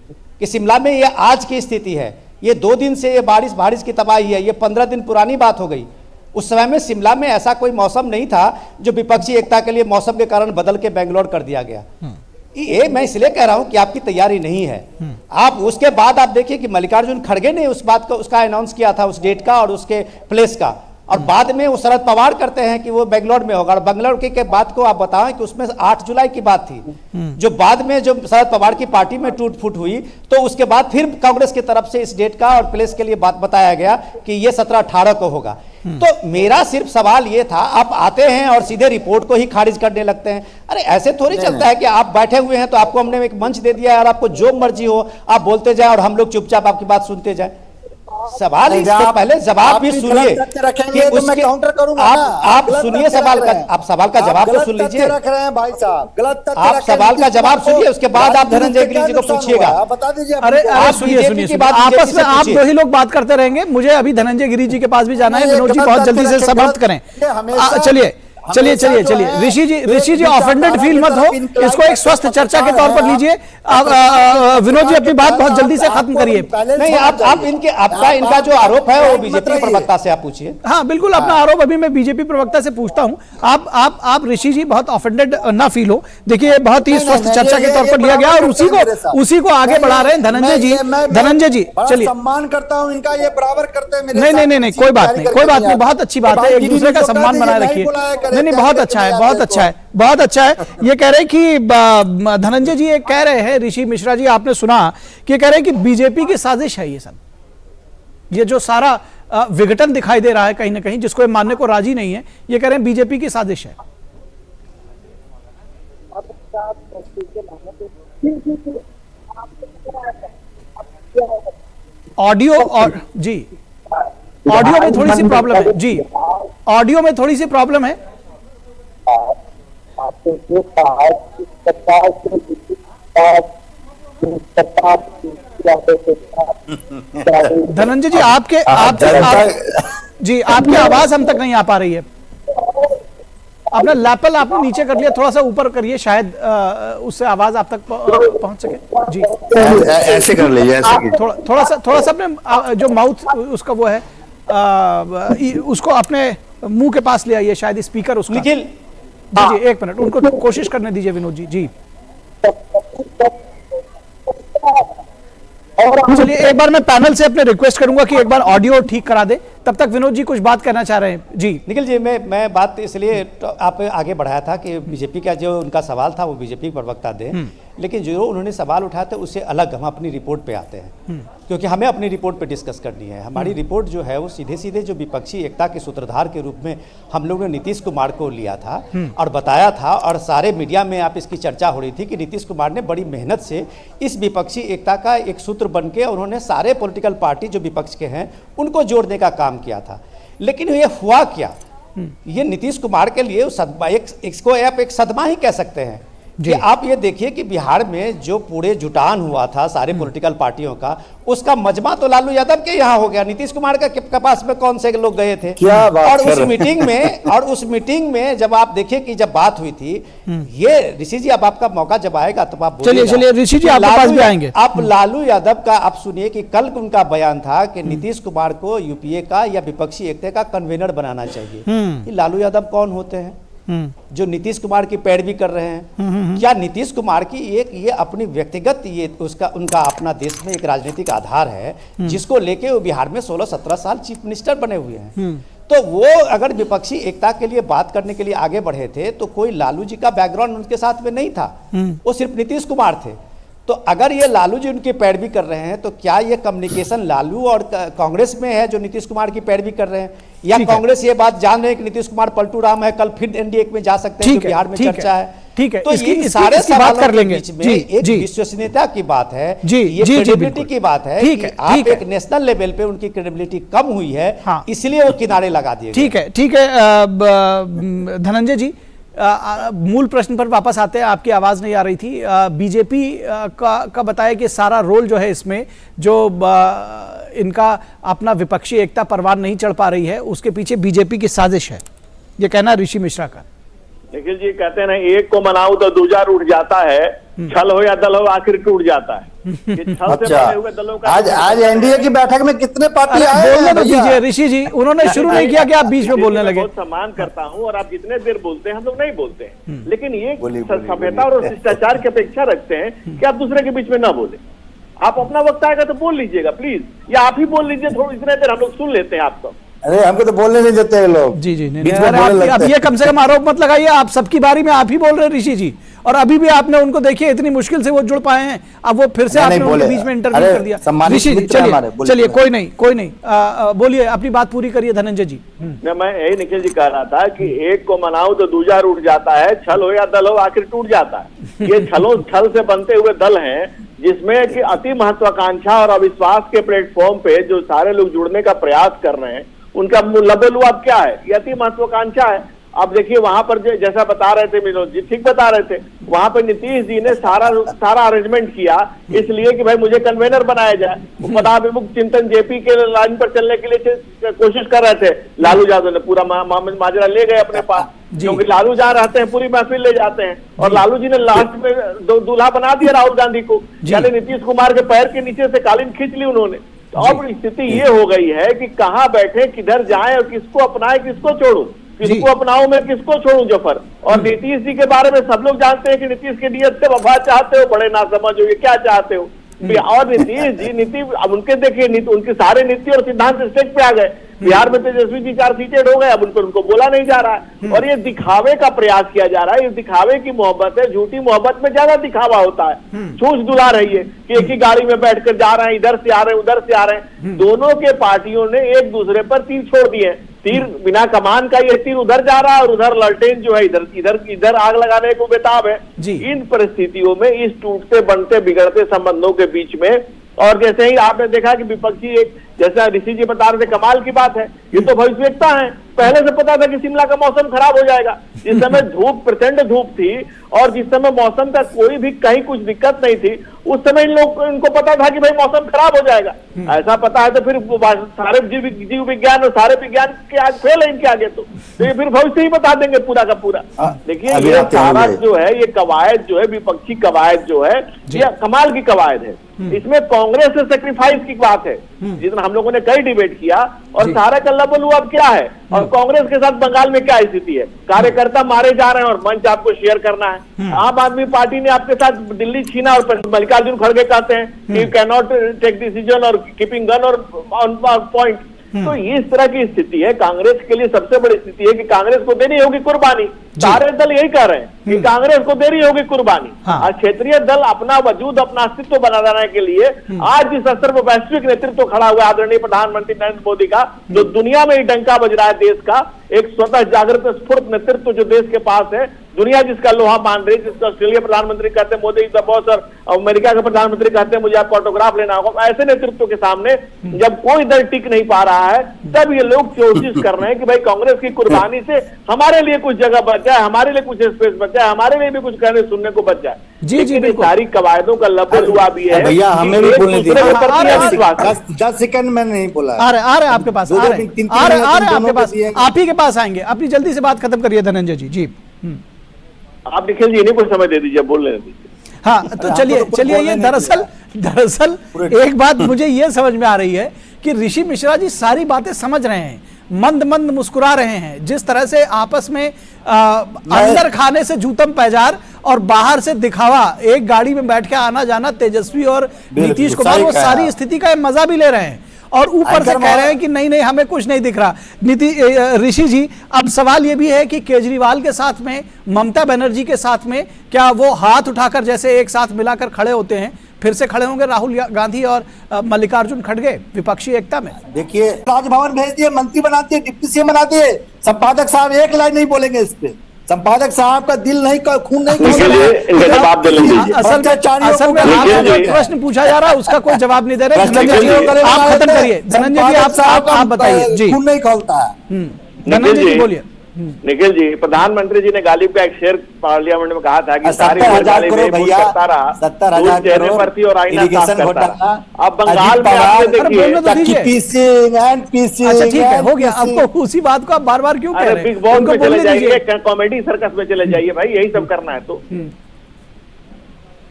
Speaker 18: कि शिमला में ये आज की स्थिति है, ये 2 दिन से ये बारिश की तबाही है, ये 15 दिन पुरानी बात हो गई। उस समय में शिमला में ऐसा कोई मौसम नहीं था जो विपक्षी एकता के लिए मौसम के कारण बदल के बेंगलोर कर दिया गया। ये मैं इसलिए कह रहा हूं कि आपकी तैयारी नहीं है। आप उसके बाद आप देखिए कि मल्लिकार्जुन खड़गे ने उस बात को उसका अनाउंस किया था, उस डेट का और उसके प्लेस का, और बाद में वो शरद पवार करते हैं कि वो बेंगलोर में होगा। और बेंगलोर के बात को आप बताएं कि उसमें 8 जुलाई की बात थी, जो बाद में जो शरद पवार की पार्टी में टूट फूट हुई, तो उसके बाद फिर कांग्रेस की तरफ से इस डेट का और प्लेस के लिए बात बताया गया कि ये 17-18 को होगा। तो मेरा सिर्फ सवाल ये था, आप आते हैं और सीधे रिपोर्ट को ही खारिज करने लगते हैं। अरे ऐसे थोड़ी चलता है कि आप बैठे हुए हैं तो आपको हमने एक मंच दे दिया है और आपको जो मर्जी हो आप बोलते जाए और हम लोग चुपचाप आपकी बात सुनते जाए। सवाल इससे पहले जवाब भी सुनिए कि उसके
Speaker 19: काउंटर करूंगा।
Speaker 18: आप सुनिए सवाल का, आप सवाल का जवाब तो सुन लीजिए।
Speaker 19: रख रहे हैं भाई साहब, गलत तथ्य
Speaker 18: आप सवाल का जवाब सुनिए, उसके बाद आप धनंजय गिरी जी को पूछिएगा।
Speaker 19: बता दीजिए।
Speaker 1: अरे सुनिए, आपस में आप 2 ही लोग बात करते रहेंगे, मुझे अभी धनंजय गिरी जी के पास भी जाना है। विनोद जी बहुत जल्दी से समाप्त करें। चलिए ऋषि जी ऑफेंडेड फील मत हो, इसको एक स्वस्थ चर्चा के तौर पर लीजिए। विनोद जी अपनी बात बहुत जल्दी से खत्म करिए।
Speaker 18: नहीं, आप इनका जो आरोप है वो बीजेपी प्रवक्ता से आप पूछिए।
Speaker 1: हाँ बिल्कुल, अपना आरोप अभी मैं बीजेपी प्रवक्ता से पूछता हूँ। आप ऋषि जी बहुत ऑफेंडेड ना फील हो। देखिए बहुत ही स्वस्थ चर्चा के तौर पर लिया गया और उसी को आगे बढ़ा रहे हैं धनंजय जी। चलिए,
Speaker 19: सम्मान करता हूँ इनका, ये बराबर करते हैं मेरे।
Speaker 1: नहीं, कोई बात नहीं, बहुत अच्छी बात है। एक दूसरे का सम्मान बनाए रखिए। नहीं, बहुत अच्छा है। ये कह रहे हैं कि धनंजय जी ये कह रहे हैं, ऋषि मिश्रा जी आपने सुना कि कह रहे हैं कि बीजेपी की साजिश है ये सब, ये जो सारा विघटन दिखाई दे रहा है कहीं ना कहीं, जिसको ये मानने को राजी नहीं है, ये कह रहे हैं बीजेपी की साजिश है। ऑडियो और जी ऑडियो में थोड़ी सी प्रॉब्लम है जी, ऑडियो में थोड़ी सी प्रॉब्लम है। धनंजय जी आपकी आवाज हम तक नहीं आ पा रही है। अपना लैपल आपने नीचे कर लिया, थोड़ा सा ऊपर करिए, शायद उससे आवाज आप तक पहुंच सके जी।
Speaker 19: ऐसे कर लीजिए,
Speaker 1: थोड़ा सा अपने जो माउथ उसका वो है उसको अपने मुंह के पास ले आइए, शायद स्पीकर उसका।
Speaker 18: निखिल
Speaker 1: जी 1 मिनट उनको कोशिश करने दीजिए विनोद जी। चलिए, एक बार मैं पैनल से अपने रिक्वेस्ट करूंगा कि एक बार ऑडियो ठीक करा दे। तब तक विनोद जी कुछ बात करना चाह रहे हैं जी।
Speaker 18: निखिल जी, मैं बात इसलिए आप आगे बढ़ाया था कि बीजेपी का जो उनका सवाल था वो बीजेपी प्रवक्ता दें, लेकिन जो उन्होंने सवाल उठाया था उससे अलग हम अपनी रिपोर्ट पे आते हैं, क्योंकि हमें अपनी रिपोर्ट पे डिस्कस करनी है। हमारी रिपोर्ट जो है वो सीधे जो विपक्षी एकता के सूत्रधार के रूप में हम लोगों ने नीतीश कुमार को लिया था और बताया था, और सारे मीडिया में आप इसकी चर्चा हो रही थी कि नीतीश कुमार ने बड़ी मेहनत से इस विपक्षी एकता का एक सूत्र बन के उन्होंने सारे पॉलिटिकल पार्टी जो विपक्ष के हैं उनको जोड़ने का काम किया था। लेकिन ये हुआ क्या, ये नीतीश कुमार के लिए इसको आप एक सदमा ही कह सकते हैं कि आप ये देखिए कि बिहार में जो पूरे जुटान हुआ था सारे पॉलिटिकल पार्टियों का, उसका मजमा तो लालू यादव के यहाँ हो गया। नीतीश कुमार के पास में कौन से लोग गए थे?
Speaker 19: क्या बात
Speaker 18: और उस मीटिंग में जब आप देखिए कि जब बात हुई थी, ये ऋषि जी अब आपका मौका जब आएगा तो आप
Speaker 1: चलिए ऋषि जी आपके पास भी आएंगे।
Speaker 18: आप लालू यादव का आप सुनिए कि कल उनका बयान था कि नीतीश कुमार को यूपीए का या विपक्षी एकता का कन्वीनर बनाना चाहिए। लालू यादव कौन होते हैं जो नीतीश कुमार की पैरवी कर रहे हैं? क्या नीतीश कुमार की ये अपनी व्यक्तिगत उनका अपना देश में एक राजनीतिक आधार है जिसको लेके वो बिहार में 16-17 साल चीफ मिनिस्टर बने हुए हैं? तो वो अगर विपक्षी एकता के लिए बात करने के लिए आगे बढ़े थे तो कोई लालू जी का बैकग्राउंड उनके साथ में नहीं था, वो सिर्फ नीतीश कुमार थे। तो अगर ये लालू जी उनकी पैरवी कर रहे हैं तो क्या ये कम्युनिकेशन लालू और कांग्रेस में है जो नीतीश कुमार की पैरवी कर रहे हैं, या कांग्रेस ये बात जान रहे हैं कि नीतीश कुमार पलटू राम है, कल फिर एनडीए में जा सकते हैं, जो बिहार में चर्चा है?
Speaker 1: ठीक है,
Speaker 18: तो ये सारे बात कर लेंगे। एक विश्वसनीयता की बात है, ये क्रेडिबिलिटी की बात है कि आप एक नेशनल लेवल पे उनकी क्रेडिबिलिटी कम हुई है, इसलिए वो किनारे लगा दिए।
Speaker 1: ठीक है धनंजय जी, मूल प्रश्न पर वापस आते हैं, आपकी आवाज नहीं आ रही थी। बीजेपी का बताया कि सारा रोल जो है इसमें, जो इनका अपना विपक्षी एकता परवान नहीं चढ़ पा रही है, उसके पीछे बीजेपी की साजिश है, ये कहना ऋषि मिश्रा का।
Speaker 20: निखिल जी कहते हैं ना, एक को मनाओ तो दूजा रूठ जाता है, छल हो या दल हो आखिर टूट जाता है। ये छल से बने हुए दलों का
Speaker 19: आज एनडीए की बैठक में कितने पार्टी आए हैं?
Speaker 1: बोलने दीजिए ऋषि जी, उन्होंने शुरू नहीं किया कि आप बीच में बोलने लगे।
Speaker 20: बहुत सम्मान करता हूँ और आप जितने देर बोलते हैं हम लोग नहीं बोलते हैं, लेकिन ये सभ्यता और शिष्टाचार की अपेक्षा रखते हैं कि आप दूसरे के बीच में ना बोले। आप अपना वक्त आएगा तो बोल लीजिएगा प्लीज, या आप ही बोल लीजिए, थोड़ी इतने देर हम लोग सुन लेते हैं आपको।
Speaker 19: अरे हमको तो बोलने नहीं देते हैं लोग।
Speaker 1: जी जी नहीं, अब ये कम से कम आरोप मत लगाइए, आप सबकी बारी में आप ही बोल रहे हैं ऋषि जी, और अभी भी आपने उनको देखिए इतनी मुश्किल से वो जुड़ पाए हैं, अब वो फिर से आपने उनके बीच में इंटरव्यू कर दिया। ऋषि जी चलिए कोई नहीं, बोलिए अपनी बात पूरी करिए धनंजय जी।
Speaker 20: मैं यही निखिल जी कह रहा था कि एक को मनाओ तो दूजा रूठ जाता है, छल हो या दल हो आखिर टूट जाता है। ये छल से बनते हुए दल हैं जिसमें कि अति महत्वाकांक्षा और अविश्वास के प्लेटफॉर्म पे जो सारे लोग जुड़ने का प्रयास कर रहे हैं, उनका लबेलुआब क्या है? ये अति महत्वाकांक्षा है। अब देखिए वहां पर जैसा बता रहे थे विनोद जी, ठीक बता रहे थे, वहां पर नीतीश जी ने सारा अरेंजमेंट किया इसलिए कि भाई मुझे कन्वेनर बनाया जाए। वो पदाभिमुख चिंतन जेपी के लाइन पर चलने के लिए कोशिश कर रहे थे। लालू यादव ने पूरा माजरा ले गए अपने पास, क्योंकि लालू जहाँ रहते हैं पूरी महफिल ले जाते हैं, और लालू जी ने लास्ट में दूल्हा बना दिया राहुल गांधी को, यानी नीतीश कुमार के पैर के नीचे से कालीन खींच ली उन्होंने। तो अब स्थिति ये हो गई है कि कहाँ बैठे, किधर जाएं और किसको अपनाएं किसको छोड़ूं, किसको अपनाऊं मैं किसको छोड़ूं जफर। और नीतीश जी के बारे में सब लोग जानते हैं कि नीतीश की नीयत से वफा चाहते हो, बड़े नासमझ हो, ये क्या चाहते हो। और नीतीश अब उनके देखिए उनके सारे नीति और सिद्धांत स्टेज पे आ गए। बिहार में तेजस्वी जी 4 सीटें हो गए, अब उनको बोला नहीं जा रहा है, और ये दिखावे का प्रयास किया जा रहा है। ये दिखावे की मोहब्बत है, झूठी मोहब्बत में ज्यादा दिखावा होता है। छूछ दुला रही है कि एक ही गाड़ी में बैठकर जा रहे हैं, इधर से आ रहे हैं उधर से आ रहे हैं। दोनों के पार्टियों ने एक दूसरे पर तीर छोड़ दिए। तीर बिना कमान का, ये तीर उधर जा रहा है और उधर ललटेन जो है इधर आग लगाने को बेताब है। इन परिस्थितियों में, इस टूटते बनते बिगड़ते संबंधों के बीच में, और जैसे ही आपने देखा कि विपक्षी एक, जैसा ऋषि जी बता रहे थे, कमाल की बात है, ये तो भविष्यवक्ता है। पहले से पता था कि शिमला का मौसम खराब हो जाएगा। जिस समय धूप, प्रचंड धूप थी, और जिस समय मौसम का कोई भी कहीं कुछ दिक्कत नहीं थी, उस समय इनको पता था कि भाई मौसम खराब हो जाएगा। ऐसा पता है तो फिर सारे जीव विज्ञान और सारे विज्ञान के आगे फेल है इनके आगे, तो ये फिर भविष्य ही बता देंगे पूरा का पूरा। देखिए ये सारा जो है, ये कवायद जो है, विपक्षी कवायद जो है, ये कमाल की कवायद है। इसमें कांग्रेस से सेक्रीफाइस की बात है, जितना हम लोगों ने कई डिबेट किया, और सारा का लबोलुआब क्या है, और कांग्रेस के साथ बंगाल में क्या स्थिति है। कार्यकर्ता मारे जा रहे हैं और मंच आपको शेयर करना है। आम आदमी पार्टी ने आपके साथ दिल्ली छीना, और मल्लिकार्जुन खड़गे कहते हैं कि you can not take decision और कीपिंग गन और ऑन पॉइंट। तो ये इस तरह की स्थिति है। कांग्रेस के लिए सबसे बड़ी स्थिति है कि कांग्रेस को देनी होगी कुर्बानी। सारे दल यही कह रहे हैं कि कांग्रेस को देनी होगी कुर्बानी। और क्षेत्रीय दल अपना वजूद, अपना अस्तित्व बनाने के लिए आज जिस स्तर पर वैश्विक नेतृत्व खड़ा हुआ आदरणीय प्रधानमंत्री नरेंद्र मोदी का, जो दुनिया में ही डंका बज रहा है देश का, एक स्वतः जागृत स्फूर्त नेतृत्व जो देश के पास है, दुनिया जिसका लोहा मान रही है, जिसका ऑस्ट्रेलिया प्रधानमंत्री कहते हैं मोदी द बॉस, और अमेरिका के प्रधानमंत्री कहते हैं मुझे आपको ऑटोग्राफ लेना होगा। ऐसे नेतृत्व के सामने जब कोई दल टिक नहीं पा रहा है, तब ये लोग कोशिश कर रहे हैं कि भाई कांग्रेस की कुर्बानी से हमारे लिए कुछ जगह बच जाए, हमारे लिए कुछ स्पेस बच जाए, हमारे लिए भी कुछ कहने सुनने को बच जाए।
Speaker 1: जी जी बिल्कुल।
Speaker 20: सारी कवायदों का लबोलुआब भी है।
Speaker 19: भैया हमें भी बोलने दीजिए, 10 सेकंड मैंने नहीं बोला।
Speaker 1: आ रहे आपके पास, आ रहे आपके पास, आप ही के पास आएंगे। अपनी जल्दी से बात खत्म करिए धनंजय जी। जी
Speaker 20: आप निखिल जी इन्हीं को समय दे दीजिए, बोलने दीजिए।
Speaker 1: हाँ तो चलिए ये दरअसल एक बात मुझे ये समझ में आ रही है कि ऋषि मिश्रा जी सारी बातें समझ रहे हैं, मंद मंद मुस्कुरा रहे हैं। जिस तरह से आपस में अंदर खाने से जूतम पैजार और बाहर से दिखावा, एक गाड़ी में बैठ के आना जाना तेजस्वी और नीतीश कुमार, वो सारी स्थिति का मजा भी ले रहे हैं, और ऊपर से कह रहे हैं कि नहीं हमें कुछ नहीं दिख रहा। ऋषि जी, अब सवाल ये भी है कि केजरीवाल के साथ में, ममता बनर्जी के साथ में, क्या वो हाथ उठाकर जैसे एक साथ मिलाकर खड़े होते हैं, फिर से खड़े होंगे राहुल गांधी और मल्लिकार्जुन खड़गे विपक्षी एकता में?
Speaker 19: देखिए राजभवन भेज दिए, मंत्री बना दिए, डिप्टी सीएम बना दिए, संपादक साहब एक लाइन नहीं बोलेंगे इस पे। संपादक साहब का दिल नहीं, खून नहीं,
Speaker 1: असल में आपसे प्रश्न पूछा जा रहा है, उसका कोई जवाब नहीं दे रहे। धनंजय जी आप खत्म करिए। धनंजय जी आप बताइए। जी
Speaker 19: खून नहीं खोलता है।
Speaker 1: धनंजय जी बोलिए।
Speaker 20: निखिल जी, प्रधानमंत्री जी ने गालिब का एक शेर पार्लियामेंट में कहा था कि सारी
Speaker 19: 70,000 करोड़ भैया, 70,000
Speaker 20: चेहरे पर थी और आईना साफ करता था। अब बंगाल में आपने देखिए
Speaker 1: अच्छा ठीक है, हो गया। आपको उसी बात को आप बार बार क्यों कह रहे हैं?
Speaker 20: बिग बॉस में चले जाइए, कॉमेडी सर्कस में चले जाइए भाई, यही सब करना है। तो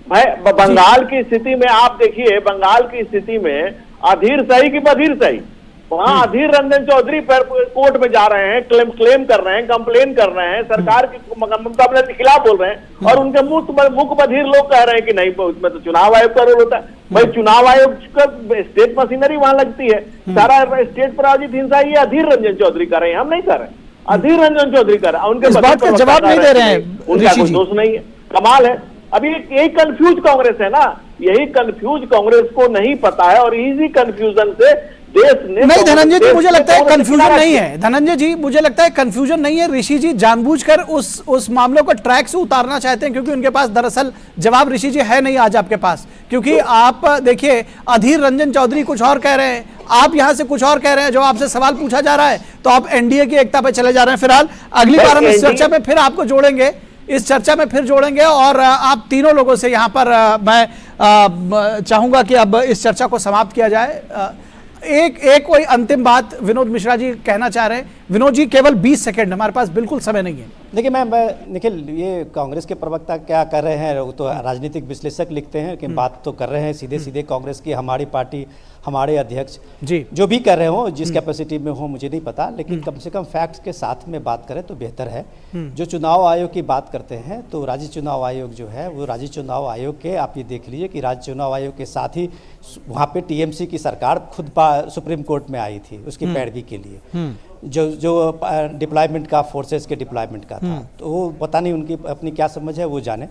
Speaker 20: भाई बंगाल की स्थिति में आप देखिए, बंगाल की स्थिति में अधीर सही की बधीर सही, वहां अधीर रंजन चौधरी पर कोर्ट में जा रहे हैं, क्लेम कर रहे हैं, कंप्लेन कर रहे हैं, सरकार की ममता बनर्जी के खिलाफ बोल रहे हैं, और उनके मुख बधिर लोग कह रहे हैं कि नहीं उसमें तो चुनाव आयोग का रोल होता है। भाई चुनाव आयोग का स्टेट मशीनरी वहां लगती है, सारा स्टेट प्रायोजित हिंसा ये अधीर रंजन चौधरी कर रहे हैं, हम नहीं कर रहे। अधीर रंजन चौधरी कर रहे हैं, उनके
Speaker 1: बात का जवाब नहीं दे रहे हैं,
Speaker 20: उनका कोई दोष नहीं है। कमाल है, अभी यही कंफ्यूज कांग्रेस है ना, यही कंफ्यूज कांग्रेस को नहीं पता है, और इजी कंफ्यूजन से देश ने
Speaker 1: नहीं। धनंजय जी, मुझे लगता है कंफ्यूजन नहीं है। धनंजय जी, मुझे लगता है कंफ्यूजन नहीं है। ऋषि जी जानबूझकर उस मामलों को ट्रैक से उतारना चाहते हैं, क्योंकि उनके पास दरअसल जवाब ऋषि जी है नहीं आज आपके पास। क्योंकि आप देखिए, अधीर रंजन चौधरी कुछ और कह रहे हैं, आप यहां से कुछ और कह रहे हैं। जो आपसे सवाल पूछा जा रहा है तो आप एनडीए की एकता पे चले जा रहे हैं। फिलहाल अगली बार हम इस चर्चा में फिर आपको जोड़ेंगे, इस चर्चा में फिर जोड़ेंगे, और आप तीनों लोगों से यहाँ पर मैं चाहूंगा कि अब इस चर्चा को समाप्त किया जाए। एक कोई अंतिम बात विनोद मिश्रा जी कहना चाह रहे हैं। विनोद जी, केवल 20 सेकंड, हमारे पास बिल्कुल समय नहीं है।
Speaker 18: देखिए, मैं निखिल, ये कांग्रेस के प्रवक्ता क्या कर रहे हैं, वो तो राजनीतिक विश्लेषक लिखते हैं कि बात तो कर रहे हैं सीधे सीधे कांग्रेस की, हमारी पार्टी, हमारे अध्यक्ष जी जो भी कर रहे हो, जिस कैपेसिटी में हो मुझे नहीं पता, लेकिन कम से कम फैक्ट्स के साथ में बात करें तो बेहतर है। जो चुनाव आयोग की बात करते हैं, तो राज्य चुनाव आयोग जो है वो राज्य चुनाव आयोग के, आप ये देख लीजिए कि राज्य चुनाव आयोग के साथ ही वहाँ पे टीएमसी की सरकार खुद सुप्रीम कोर्ट में आई थी उसकी पैरवी के लिए, जो डिप्लॉयमेंट का, फोर्सेस के डिप्लॉयमेंट का था। तो वो पता नहीं उनकी अपनी क्या समझ है, वो जाने।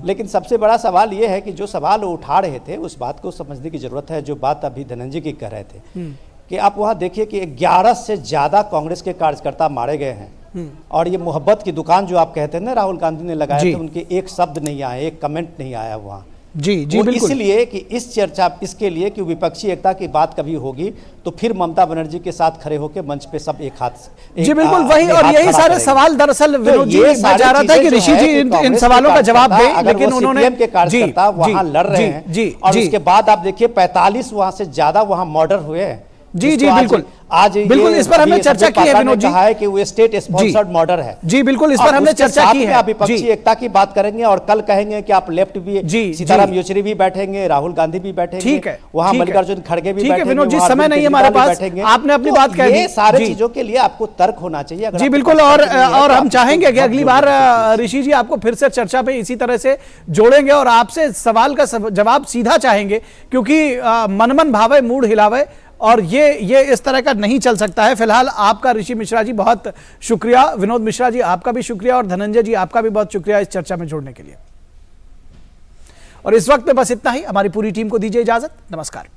Speaker 18: लेकिन सबसे बड़ा सवाल ये है कि जो सवाल वो उठा रहे थे उस बात को समझने की जरूरत है। जो बात अभी धनंजय की कह रहे थे कि आप वहाँ देखिए कि 11 से ज़्यादा कांग्रेस के कार्यकर्ता मारे गए हैं, और ये मोहब्बत की दुकान जो आप कहते हैं ना, राहुल गांधी ने लगाया था, उनके एक शब्द नहीं आए, एक कमेंट नहीं आया वहाँ।
Speaker 1: जी बिल्कुल।
Speaker 18: इसलिए कि इस चर्चा, इसके लिए कि विपक्षी एकता की बात कभी होगी तो फिर ममता बनर्जी के साथ खड़े होकर मंच पे सब एक हाथ
Speaker 1: जी बिल्कुल वही, और यही सारे सवाल दरअसल विनोद जी मैं चाह रहा था कि ऋषि जी इन सवालों का जवाब दें, लेकिन उन्होंने
Speaker 18: के कार्यकर्ता वहां लड़ रहे हैं, और उसके बाद आप देखिए 45 वहां से ज्यादा वहां मर्डर हुए हैं।
Speaker 1: जी बिल्कुल,
Speaker 18: आज
Speaker 1: बिल्कुल इस पर हमने चर्चा की है। विनोद जी
Speaker 18: कहा है कि वो स्टेट स्पॉन्सर्ड मर्डर है।
Speaker 1: जी बिल्कुल, इस पर हमने चर्चा की है।
Speaker 18: विपक्षी एकता की बात करेंगे, और कल कहेंगे कि आप लेफ्ट भी, सीताराम येचुरी भी बैठेंगे, राहुल गांधी भी बैठेंगे, ठीक है, वहां मल्लिकार्जुन खड़गे भी बैठेंगे।
Speaker 1: विनोद जी, समय नहीं है हमारे पास, आपने अपनी बात कह दी।
Speaker 18: सारी चीजों के लिए आपको तर्क होना चाहिए।
Speaker 1: जी बिल्कुल, और हम चाहेंगे कि अगली बार ऋषि जी आपको फिर से चर्चा पे इसी तरह से जोड़ेंगे, और आपसे सवाल का जवाब सीधा चाहेंगे, क्योंकि मन भावे मूड हिलावे, और ये इस तरह का नहीं चल सकता है। फिलहाल आपका ऋषि मिश्रा जी बहुत शुक्रिया, विनोद मिश्रा जी आपका भी शुक्रिया, और धनंजय जी आपका भी बहुत शुक्रिया इस चर्चा में जोड़ने के लिए। और इस वक्त में बस इतना ही। हमारी पूरी टीम को दीजिए इजाजत। नमस्कार।